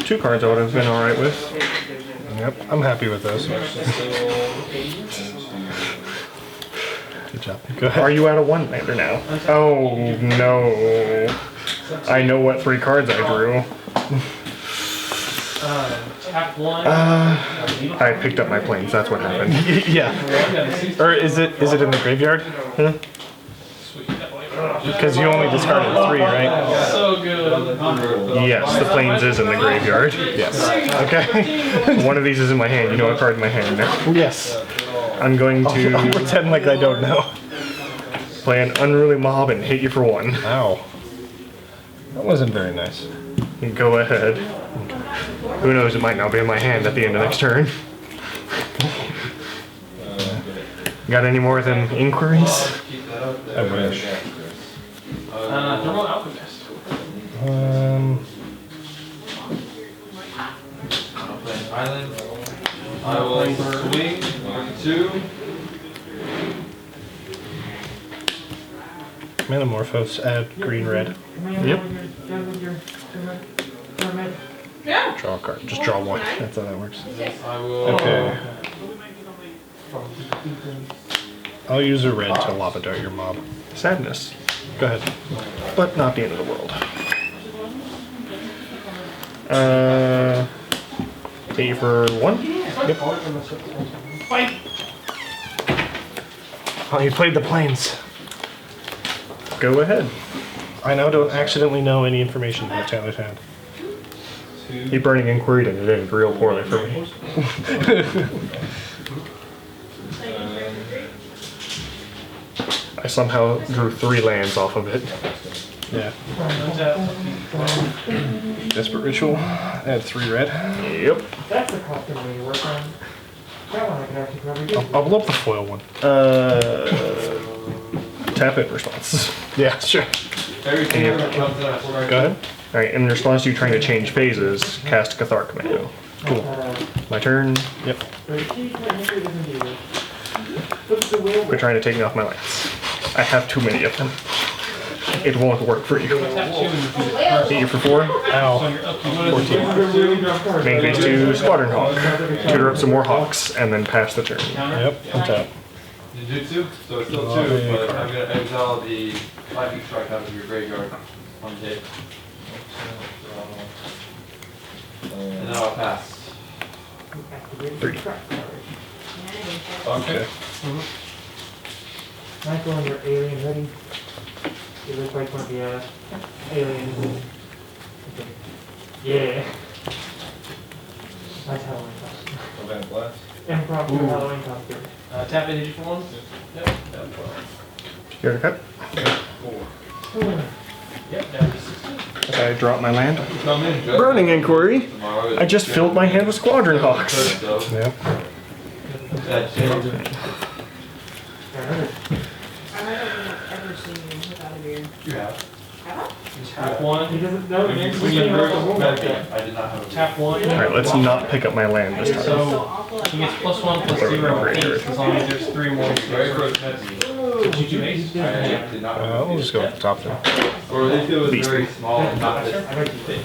2 cards I would have been alright with. Yep, I'm happy with those. Good job. Go ahead. Are you out of 1-lander now? Oh no. I know what 3 cards I drew. Tap 1. I picked up my planes, that's what happened. Yeah. Or is it in the graveyard? Huh? Because you only discarded 3, right? So good. Yes, the planes is in the graveyard. Yes. Okay. One of these is in my hand. You know what card in my hand now? Yes. I'm going to I'll pretend like I don't know. Play an unruly mob and hit you for 1. Ow. That wasn't very nice. Go ahead. Who knows, it might not be in my hand at the end of next turn. Got any more than inquiries? I wish. Thermal Alchemist. I'm playing Island. I will swing 2. Metamorphose, add green, red. Yep. Draw a card. Just draw 1. That's how that works. I will. Okay. I'll use a red to lava dart your mob. Sadness. Go ahead. But not the end of the world. Hit you for 1? Yep. Oh, you played the planes. Go ahead. I now don't accidentally know any information about Taylor's hand. He burning inquiry and it ended real poorly for me. I somehow drew 3 lands off of it. Yeah. Desperate Ritual. Add 3 red. Yep. That's the costume we work on. That one I can actually probably do. I'll blow up the foil one. Tap it response. Yeah, sure. Everything Yeah. that comes out. Go ahead. Alright, in response to you trying to change phases, cast Cathar Commando. Cool. My turn. Yep. We're trying to take me off my lands. I have too many of them. It won't work for you. Hit you for 4. Ow. 14. Main phase 2, Squadron Hawk. Tutor up some more Hawks, and then pass the turn. Yep, on tap. Ninjutsu, so it's still 2, but I'm gonna exile the lightning strike out of your graveyard on tape. And then I'll pass. 3. Okay. Michael and your alien ready. You look like one of the aliens. Yeah. Nice Halloween costume. Impromptu Halloween costume. Tap in, hit you for 1? Yep. You got a cut? Yep, down to 16. I drop my land. Come in, Joe. Burning Inquiry. Tomorrow is I just filled my hand with Squadron Hawks. So, Yep. that changes. I don't think I've ever seen you without a beard. You have. Have I? Tap 1. He doesn't know the names. When you broke Medicaid, I did not have a. Tap 1. Alright, let's not pick up my land this time. So he gets +1, +0, ace, as long as there's 3 more. Very first Medicaid. Did you do ace? I did not. We'll just go with the top then. Or at least it was These very small and not this thick.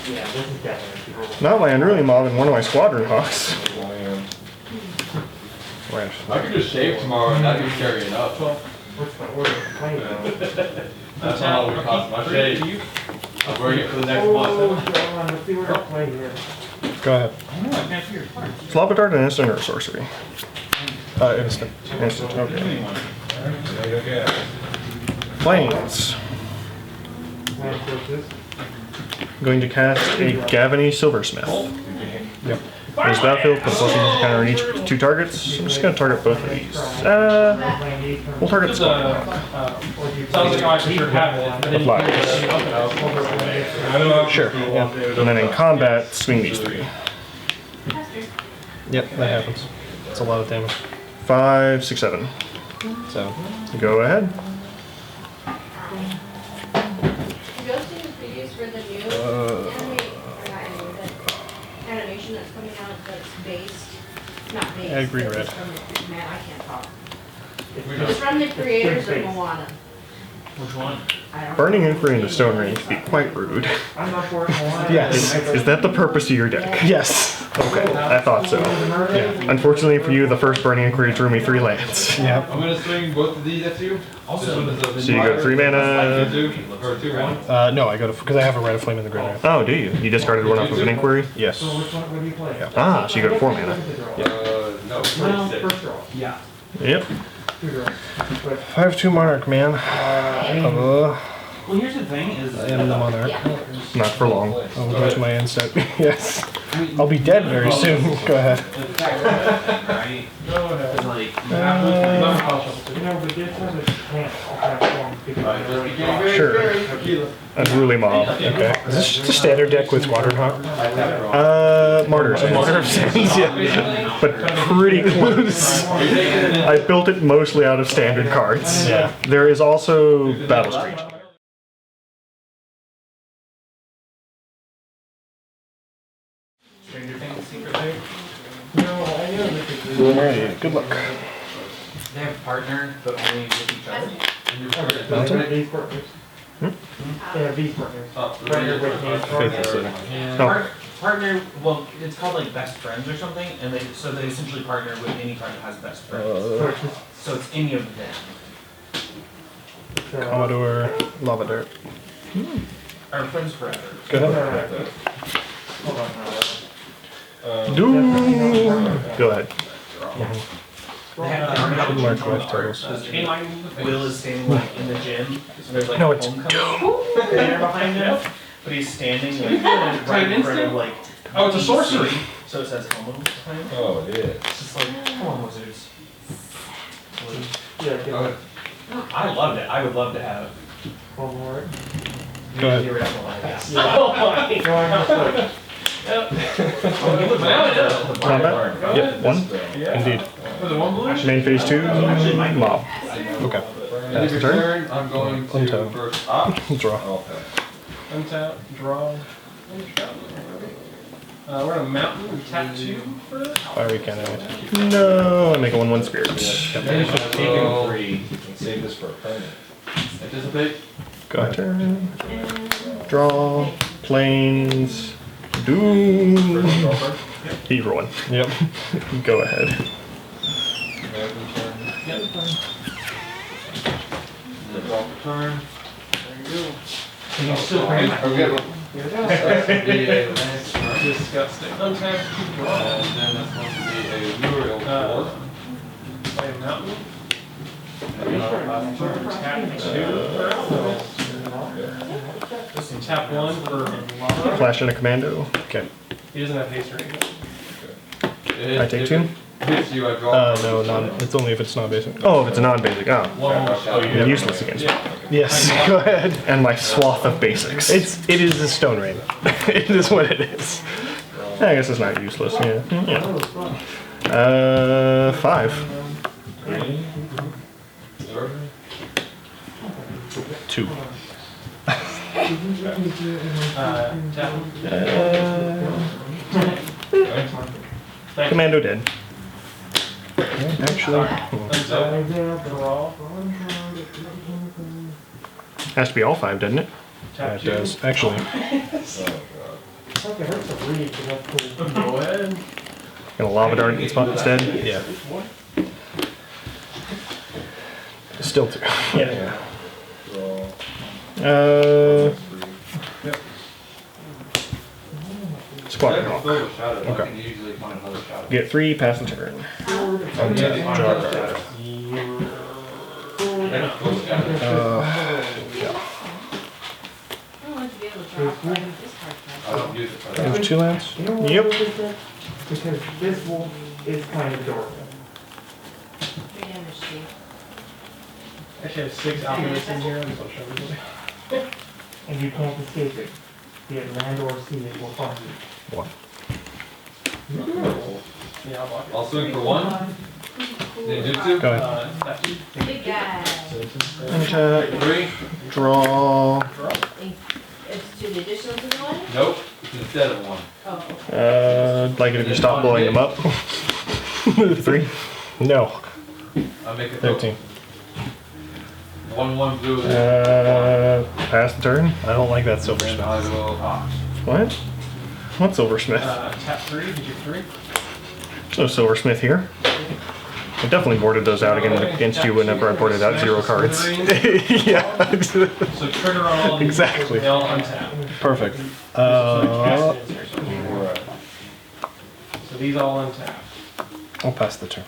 Yeah, this is definitely. Not my unruly mob and one of my Squadron Hawks. Right. I could just shave tomorrow and that'd be scary enough. What's the order of play though? That's how it would cost my shave. I'm wearing it for the next Oh, month. let's see what I play here. Go ahead. Lava Dart and instant or sorcery? Instant. Instant, okay. Planes. Going to cast a Gavany Silversmith. Yep. There's battlefield, plus +1 counter on each 2 targets. I'm just going to target both of these. We'll target Just Squad. sounds like I for sure have it. But then you Flyers. can Sure. Yeah. And then in combat, swing these 3. Yep, that happens. It's a lot of damage. 5, 6, 7. So go ahead. Ghosting is previews for the new animation that's coming out that's based, not based. I agree, but Red. it's from the- Man, I can't talk. It's from the creators of Moana. Which one? I don't Burning know. Inquiry into Stone Range would be quite rude. I'm not sure. Yes. Is that the purpose of your deck? Yes. Okay, I thought so. Yeah. Unfortunately for you, the first Burning Inquiry drew me 3 lands. I'm gonna swing both of these at you. Also, So you go 3 mana. 2/1. No, I go to because I have a Red Flame in the graveyard. Oh, do you? You discarded one off of an inquiry? Yes. So which one, what do you play? Ah, so you go to 4 mana. No, Well, 46. first draw. yeah. Yep. 2 draws. But, 5/2 Monarch, man. Well, here's the thing is, I am the Monarch. Not for long. Oh, there's my insect. Yes. I'll be dead very soon. Go ahead. right? Go ahead. It's like, you know, but this one is can't transform people. Sure. Unruly Mob. Okay. Is this just a standard deck with Squadron Hawk? Martyrs. Martyr of Sands, yeah. But pretty close. I built it mostly out of standard cards. Yeah. There is also Battle Screech. Stranger Things secret thing. Alright, good luck. they have partner, but only with each other. Mountain? These partners. They have these partners. Partner with these Faithless. partners. Oh. Partner, well, it's called like best friends or something, and they essentially partner with any card that has best friends. So it's any of them. Commodore, Lava Dirt. Our friends forever. Go ahead. Hold on. Do. Go ahead. They have Mark with turtles. Will is standing like in the gym, so there's like No, a it's homecoming banner behind him, but he's standing like right in front of like. Oh, it's a sorcery. So it says homo behind him. Oh, it is. It's just like, come on, wizards. Yeah, give it I loved it. I would love to have. one more. Go ahead. Zero to one, yeah. Oh my No, I'm not sure. Combat? Yep, 1. Yeah. Indeed. Was it one blue? Main phase 2, Mob. Okay. That's the turn. I'm going to Untap. first up. Draw. Okay. Untap, draw. We're on a mountain, we tap 2 first. Fiery Cannon. No, I make a 1/1 Spirit. Save this for a permanent. Anticipate. Go ahead. Turn. Draw. Planes. Do. Either one. Yep. Go ahead. American turn. Yep. Draw for turn. There you go. He's still pretty much. Okay. Here it That's is. going to be a last turn. Disgusting. Untap, draw. And then that's going to be a Muriel Play a mountain. 4. Tap 2. Tap 1 for lava. Flash and a commando. Okay. He doesn't have haste or anything. I take 2? Hits you, I draw. No, non. It's only if it's not basic. Oh, if it's a non-basic. Oh. Then useless against me. Yes. Go ahead. And my swath of basics. It is a stone rain. It is what it is. I guess it's not useless. Yeah. 5. 2. Tap. Commando dead. Actually, Untap, draw. has to be all 5, doesn't it? Yeah, Tap it 2. does. Actually, It's like it hurts to read, but that's cool. Go ahead. gonna lava dart in spot instead. Yeah. Still 2. Yeah. Squadron Hawk. Okay. Get 3, pass the turn. Untap, draw a card. Yeah. I don't want to be able to draw for this card. I don't use it for that. There's 2 lands. You know what Yep. I did there? Because this wolf is kind of adorable. 3 damage to you. actually have 6 alchemists in here. I'll show everybody. And you can't escape it. Be it land or sea, it will find you. One. Yeah, I'll block it. I'll swing for 1. Ninjutsu. Go ahead. That two. Big guy. Untap, 3. draw. It's to the additional to the one? Nope. It's instead of 1. Oh. I'd like it if you stop blowing them up. 3? No. I'll make it 13. 1/1 blue. Pass the turn. I don't like that And silversmith. I will. What? What silversmith? Tap 3. Did you 3? There's no silversmith here. I definitely boarded those out against you whenever I boarded out 0 cards. Yeah. So trigger on all these. Exactly. They all untap. Perfect. So these all untap. I'll pass the turn.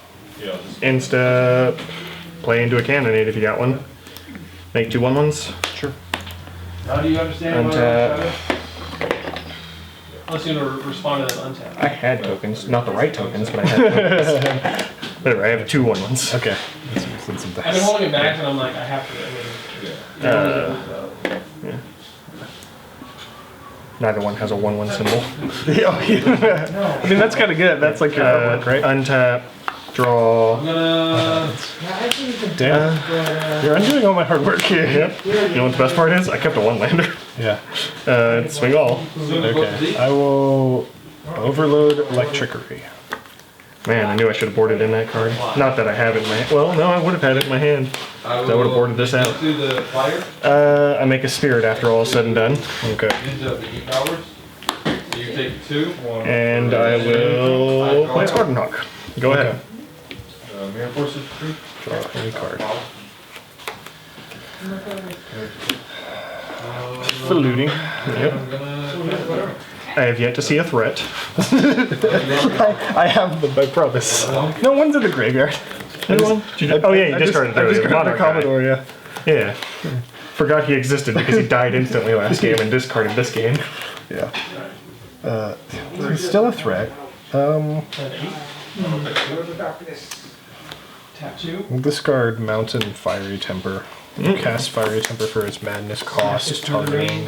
Insta, play into a cannonade if you got one. Make 2 1/1s. Sure. How do you understand Untap. Unless you want to respond to that untap. I had tokens, not the right tokens, but I had tokens. Whatever, I have 2 1/1s. Okay. I've been holding it back and I'm like, I have to. Yeah. Neither one has a 1/1 symbol. I mean, that's kind of good. That's like your artwork, right? Untap, draw. I'm gonna. Damn. You're undoing all my hard work here. Yep. You know what the best part is? I kept a 1-lander. Yeah. Swing all. Okay. I will overload electricity. Man, I knew I should have boarded in that card. Not that I have it in my hand. Well, no, I would have had it in my hand. I would have boarded this out. Do the fire. I make a spirit after all is said and done. Okay. Ninja of the heat powers. So you take 2. And I will play Spartan Hawk. Go ahead. Mirror forces 3. Draw any card. For looting. Yep. I have yet to see a threat. I have them, I promise. No one's in the graveyard. Oh yeah, you discarded earlier. The Commodore, yeah. Yeah. Forgot he existed because he died instantly last game and discarded this game. Yeah. He's still a threat. Tap 2. Discard Mountain Fiery Temper. Cast Fiery Temper for its madness cost, targeting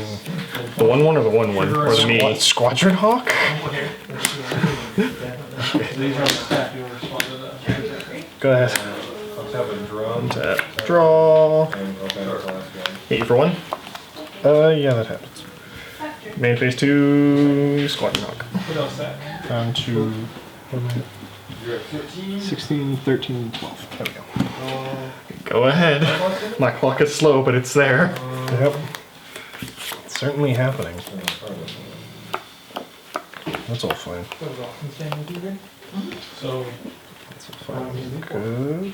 the 1/1 or the 1/1 or the me. Squadron Hawk? These are untap. You want to respond to that? Go ahead. Have a drum. Tap. Draw. Hit you for 1? Yeah, that happens. Main phase 2, Squadron Hawk. What else that? Down to You're at 13. 16, 13, 12. There we go. Go ahead. My clock is slow, but it's there. Yep. It's certainly happening. That's all fine. So. That's all fine. Good.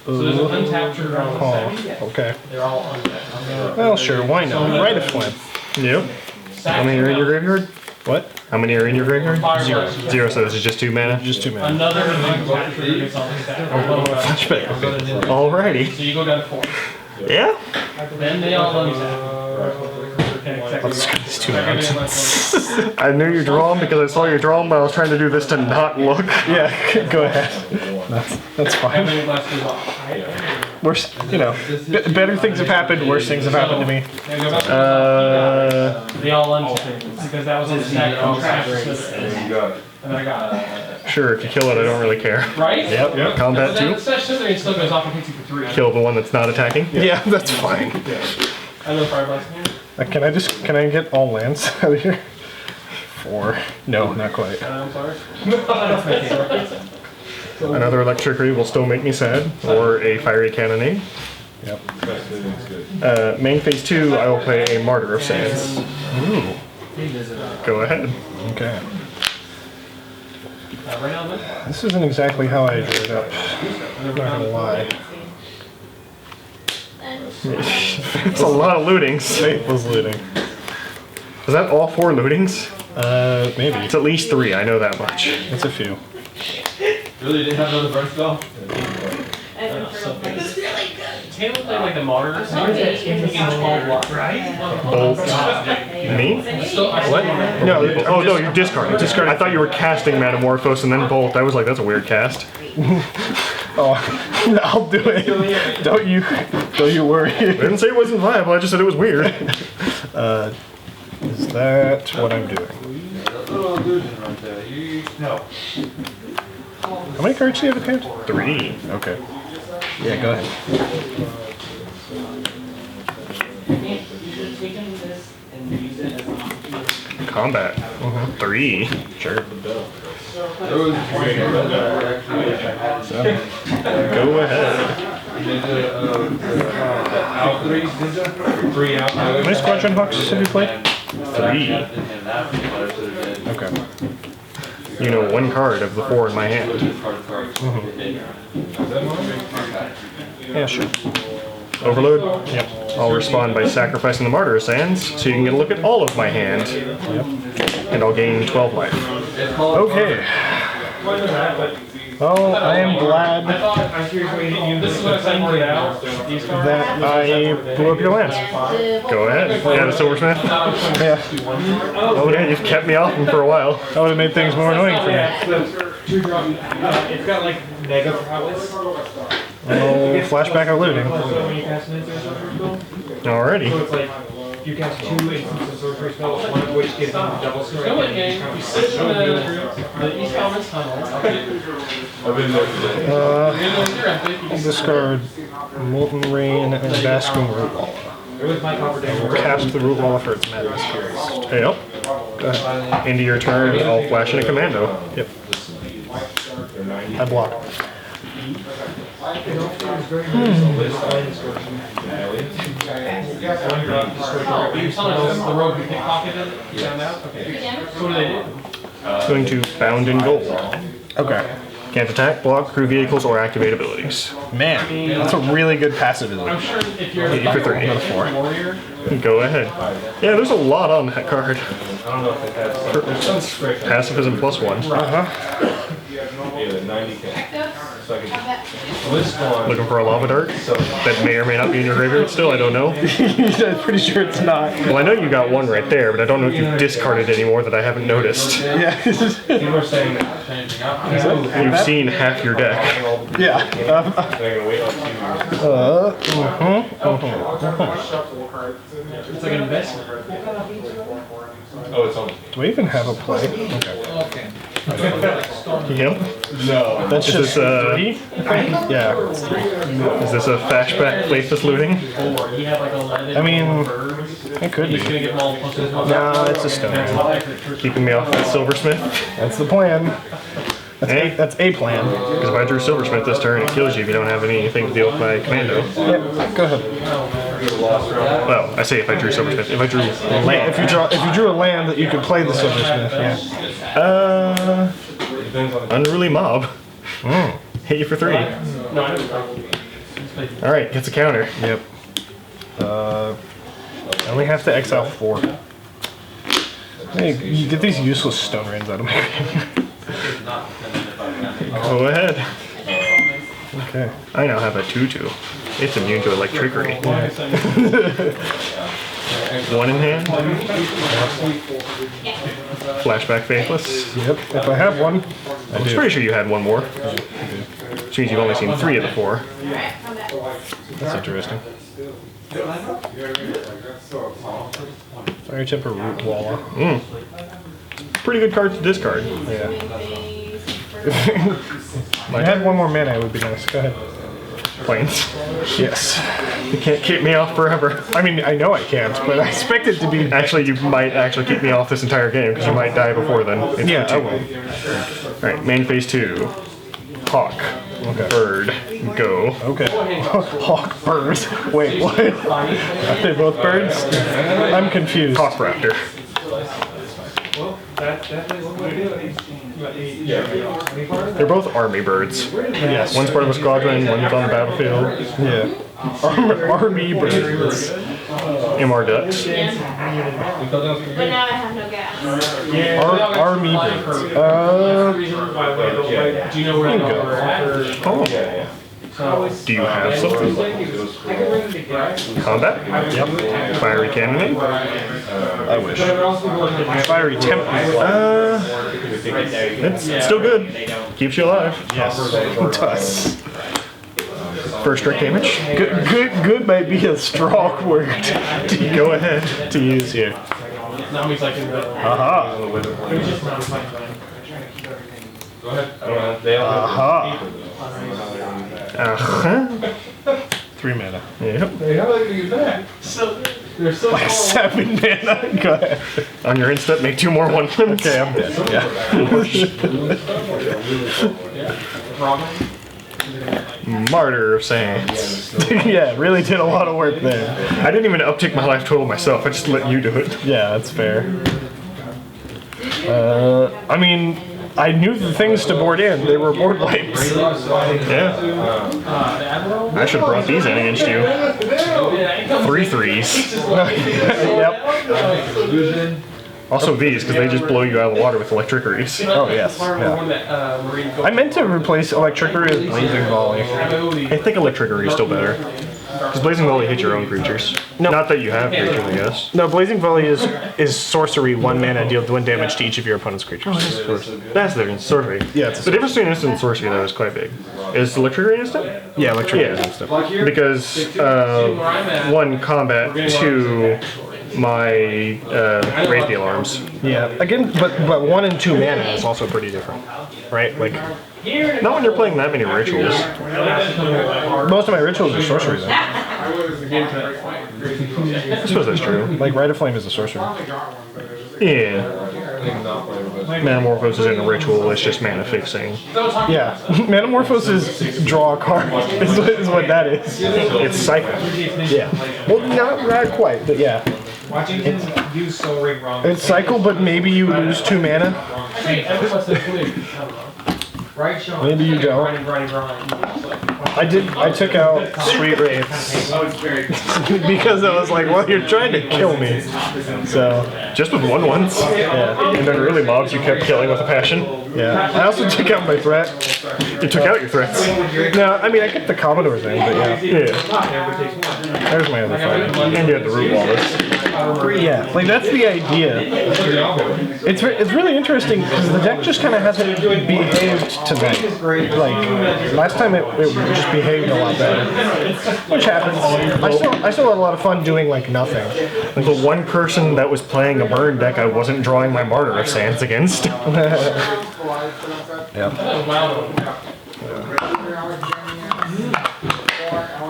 So there's an untapped trigger on the set. Okay. They're all untapped. Well, sure, why not? Right of flame. Yep. How many are in your graveyard? What? How many are in your graveyard? 0. 0, so this is just 2 mana? Just 2 mana. Another untapped trigger gets on the set. Flashback. Alrighty. So you go down to 4. Yeah? Then they all untap. I'll discard these 2 mountains. I knew you draw them because I saw you draw them, but I was trying to do this to not look. Yeah, go ahead. That's fine. Everything left is off. Worse, you know, better things have happened, worse things have happened to me. They all untap. Because that was on the stack on trash. You got it. And then I got Sure, if you kill it, I don't really care. right? Yep. Combat 2. The stash sits there and still goes off and hits you for 3. Kill the one that's not attacking. Yeah, that's fine. I know Fire Blast in here. Can I get all lands out of here? 4. No, not quite. I'm sorry. Another electricity will still make me sad, or a fiery cannonade. Yep. Main phase 2, I will play a Martyr of Sands. Ooh. Go ahead. Okay. Right now, then? This isn't exactly how I drew it up. I'm not gonna lie. It's a lot of lootings. Faithless looting. Is that all 4 lootings? Maybe. It's at least 3, I know that much. It's a few. Really didn't have another burn spell? That's really good. Taylor played like the modern in 12 blocks, right? Bolt. Me? What? No. Oh no, you discard. Discard. I thought you were casting Metamorphose and then Bolt. I was like, that's a weird cast. Oh, I'll do it. Don't you worry. I didn't say it wasn't viable. I just said it was weird. Is that what I'm doing? No. How many cards do you have at hand? 3. Okay. Yeah, go ahead. Combat. 3. Sure. Go ahead. How many Squadron Hawks have you played? 3. Okay. You know 1 card of the 4 in my hand. Yeah, sure. Overload? Yep. I'll respond by sacrificing the Martyr Sands, so you can get a look at all of my hand. Yep. And I'll gain 12 life. Okay. Well, I am glad that I blew up your lands. Go ahead. Yeah, the Silversmith? Yeah. Oh yeah, you've kept me off him for a while. That would have made things more annoying for me. It's got like negative prowess. Oh, flashback of looting. Alrighty. So it's like you cast 2 instances of sorcery spells, one of which gives them double strike. Go game. You sit in the East Commons tunnel. I'll discard Molten Rain and Basking Root Walla. It was my copper day. Cast the Root Walla for its Madness Furies. Hey, yep. Go ahead. Into your turn, I'll flash in a commando. Yep. I block. Going to Bound in Gold. Okay. Can't attack, block, crew vehicles, or activate abilities. Man, that's a really good passive ability. Hit you for 3. Not a 4. Go ahead. Yeah, there's a lot on that card. Pacifism +1. Looking for a lava dart that may or may not be in your graveyard still, I don't know. I'm pretty sure it's not. Well, I know you got 1 right there, but I don't know if you've discarded any more that I haven't noticed. Yeah. You've seen half your deck. Yeah. It's like an investment. Oh, it's on. Do I even have a play? Okay. Yep. No. That's just 3? Yeah, it's 3. Is this a flashback faithless looting? I mean, it could be. No, it's a stone. Keeping me off that Silversmith. That's the plan. That's a plan. Because if I drew Silversmith this turn, it kills you if you don't have anything to deal with my commando. Yep, go ahead. Well, I say if I drew Silversmith. If I drew land. If you drew a land that you could play the Silversmith, yeah. Unruly Mob. Hit you for 3. Alright, gets a counter. Yep. I only have to exile 4. Hey, you get these useless stone rains out of my game. Go ahead. Okay. I now have a 2/2. It's immune to electricity. 1 in hand. Flashback Faithless. Yep. If I have 1, I was pretty sure you had 1 more. Which means you've only seen 3 of the 4. That's interesting. Fire Temper Root Walla. Pretty good card to discard. Yeah. If I had 1 more mana, it would be nice. Go ahead. Planes. Yes. You can't keep me off forever. I mean, I know I can't, but I expect it to be... Actually, you might actually keep me off this entire game, because you might die before then. It's yeah, I will. Alright, main phase 2. Hawk. Okay. Bird. Go. Okay. Hawk, bird. Wait, what? Are they both birds? I'm confused. Hawk Raptor. They're both army birds. Yes. One's part of a squadron, one's on the battlefield. Yeah. Army birds. MR ducks. But now I have no gas. Army birds. Do you know where they are? Oh. Do you have something? Combat? Yep. Fiery Cannonade? I wish. Fiery Temp. It's still good. Keeps you alive. Yes. It does. First strike damage? Good might be a strong word to go ahead to use here. Now he's like in the. Aha. Go ahead. Aha. Uh-huh. 3 mana. Yep. How are they gonna use that? They're so Like 7 mana. Go ahead. On your instant, make 2 more 1/1s. Okay, I'm dead. Yeah. Martyr of Sands. Yeah, really did a lot of work there. I didn't even uptick my life total myself. I just let you do it. Yeah, that's fair. I mean, I knew the things to board in. They were board wipes. Yeah. I should have brought these in against you. 3 3s. Yep. Also V's, because they just blow you out of the water with electricities. Oh, yes. Yeah. I meant to replace electricity with blazing volley. I think electricity is still better. Because blazing volley hits your own creatures. No. Not that you have creatures, I guess. No, blazing volley is sorcery, 1 mana, deal 1 damage to each of your opponent's creatures. That's the difference. Sorcery. Yeah, it's the difference between instant and sorcery, though, is quite big. Is electricity instant? Yeah, electricity is instant. Because 1, combat, 2, my raise the alarms. Yeah, again, but 1 and 2 mana is also pretty different, right? Like, not when you're playing that many rituals. Most of my rituals are sorcery, though. I suppose that's true. Like, Rite of Flame is a sorcery. Yeah. Manamorphose isn't a ritual, it's just mana fixing. Yeah. Manamorphose is draw a card, is what that is. It's cycle. Yeah. Well, not quite, but yeah. Watching him use Soul Ring wrong. It's cycle, but maybe you lose 2 mana. Right, Sean? Maybe you don't. I took out Street Wraiths because I was like, well, you're trying to kill me. So just with 1/1s. Yeah. And then really mobs you kept killing with a passion. Yeah. I also took out my threat. You took out your threats. No, I mean I kept the Commodores in, but yeah. There's my other fight. And you had the Root Wallace. Yeah, like that's the idea. It's really interesting because the deck just kind of hasn't behaved tonight. Like last time it just behaved a lot better, which happens. I still had a lot of fun doing like nothing. Like the one person that was playing a burn deck, I wasn't drawing my Martyr of Sands against. Yeah.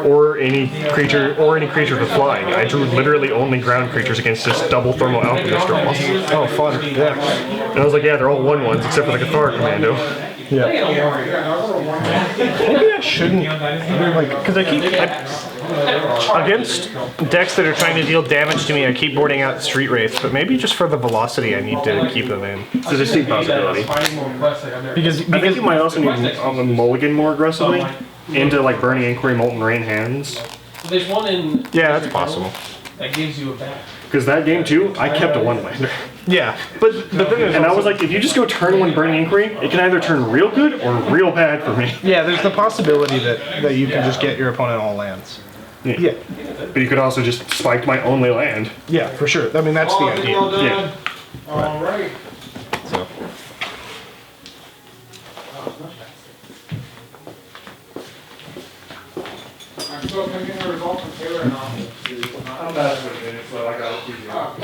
Or any creature with flying. I drew literally only ground creatures against just double Thermal Alchemist draws. Oh, fun. Yeah. And I was like, yeah, they're all 1/1s except for the Cathar Commando. Yeah. Maybe I shouldn't, like, because I keep, against decks that are trying to deal damage to me, I keep boarding out Street Wraiths, but maybe just for the velocity I need to keep them in. It's a distinct possibility. Because I think you might also need to mulligan more aggressively into, like, Burning Inquiry, Molten Rain hands. There's one in... Yeah, that's possible. That gives you a back. Because that game too, I kept a 1-lander. Yeah, but then and I was like, if you just go turn 1 Burning Inquiry, it can either turn real good or real bad for me. Yeah, there's the possibility that you can just get your opponent all lands. Yeah. But you could also just spike my only land. Yeah, for sure. I mean, that's the idea. Well done. Yeah. All right. So. I'm still pending the result from Taylor and I'm bad with it, so I gotta keep you up.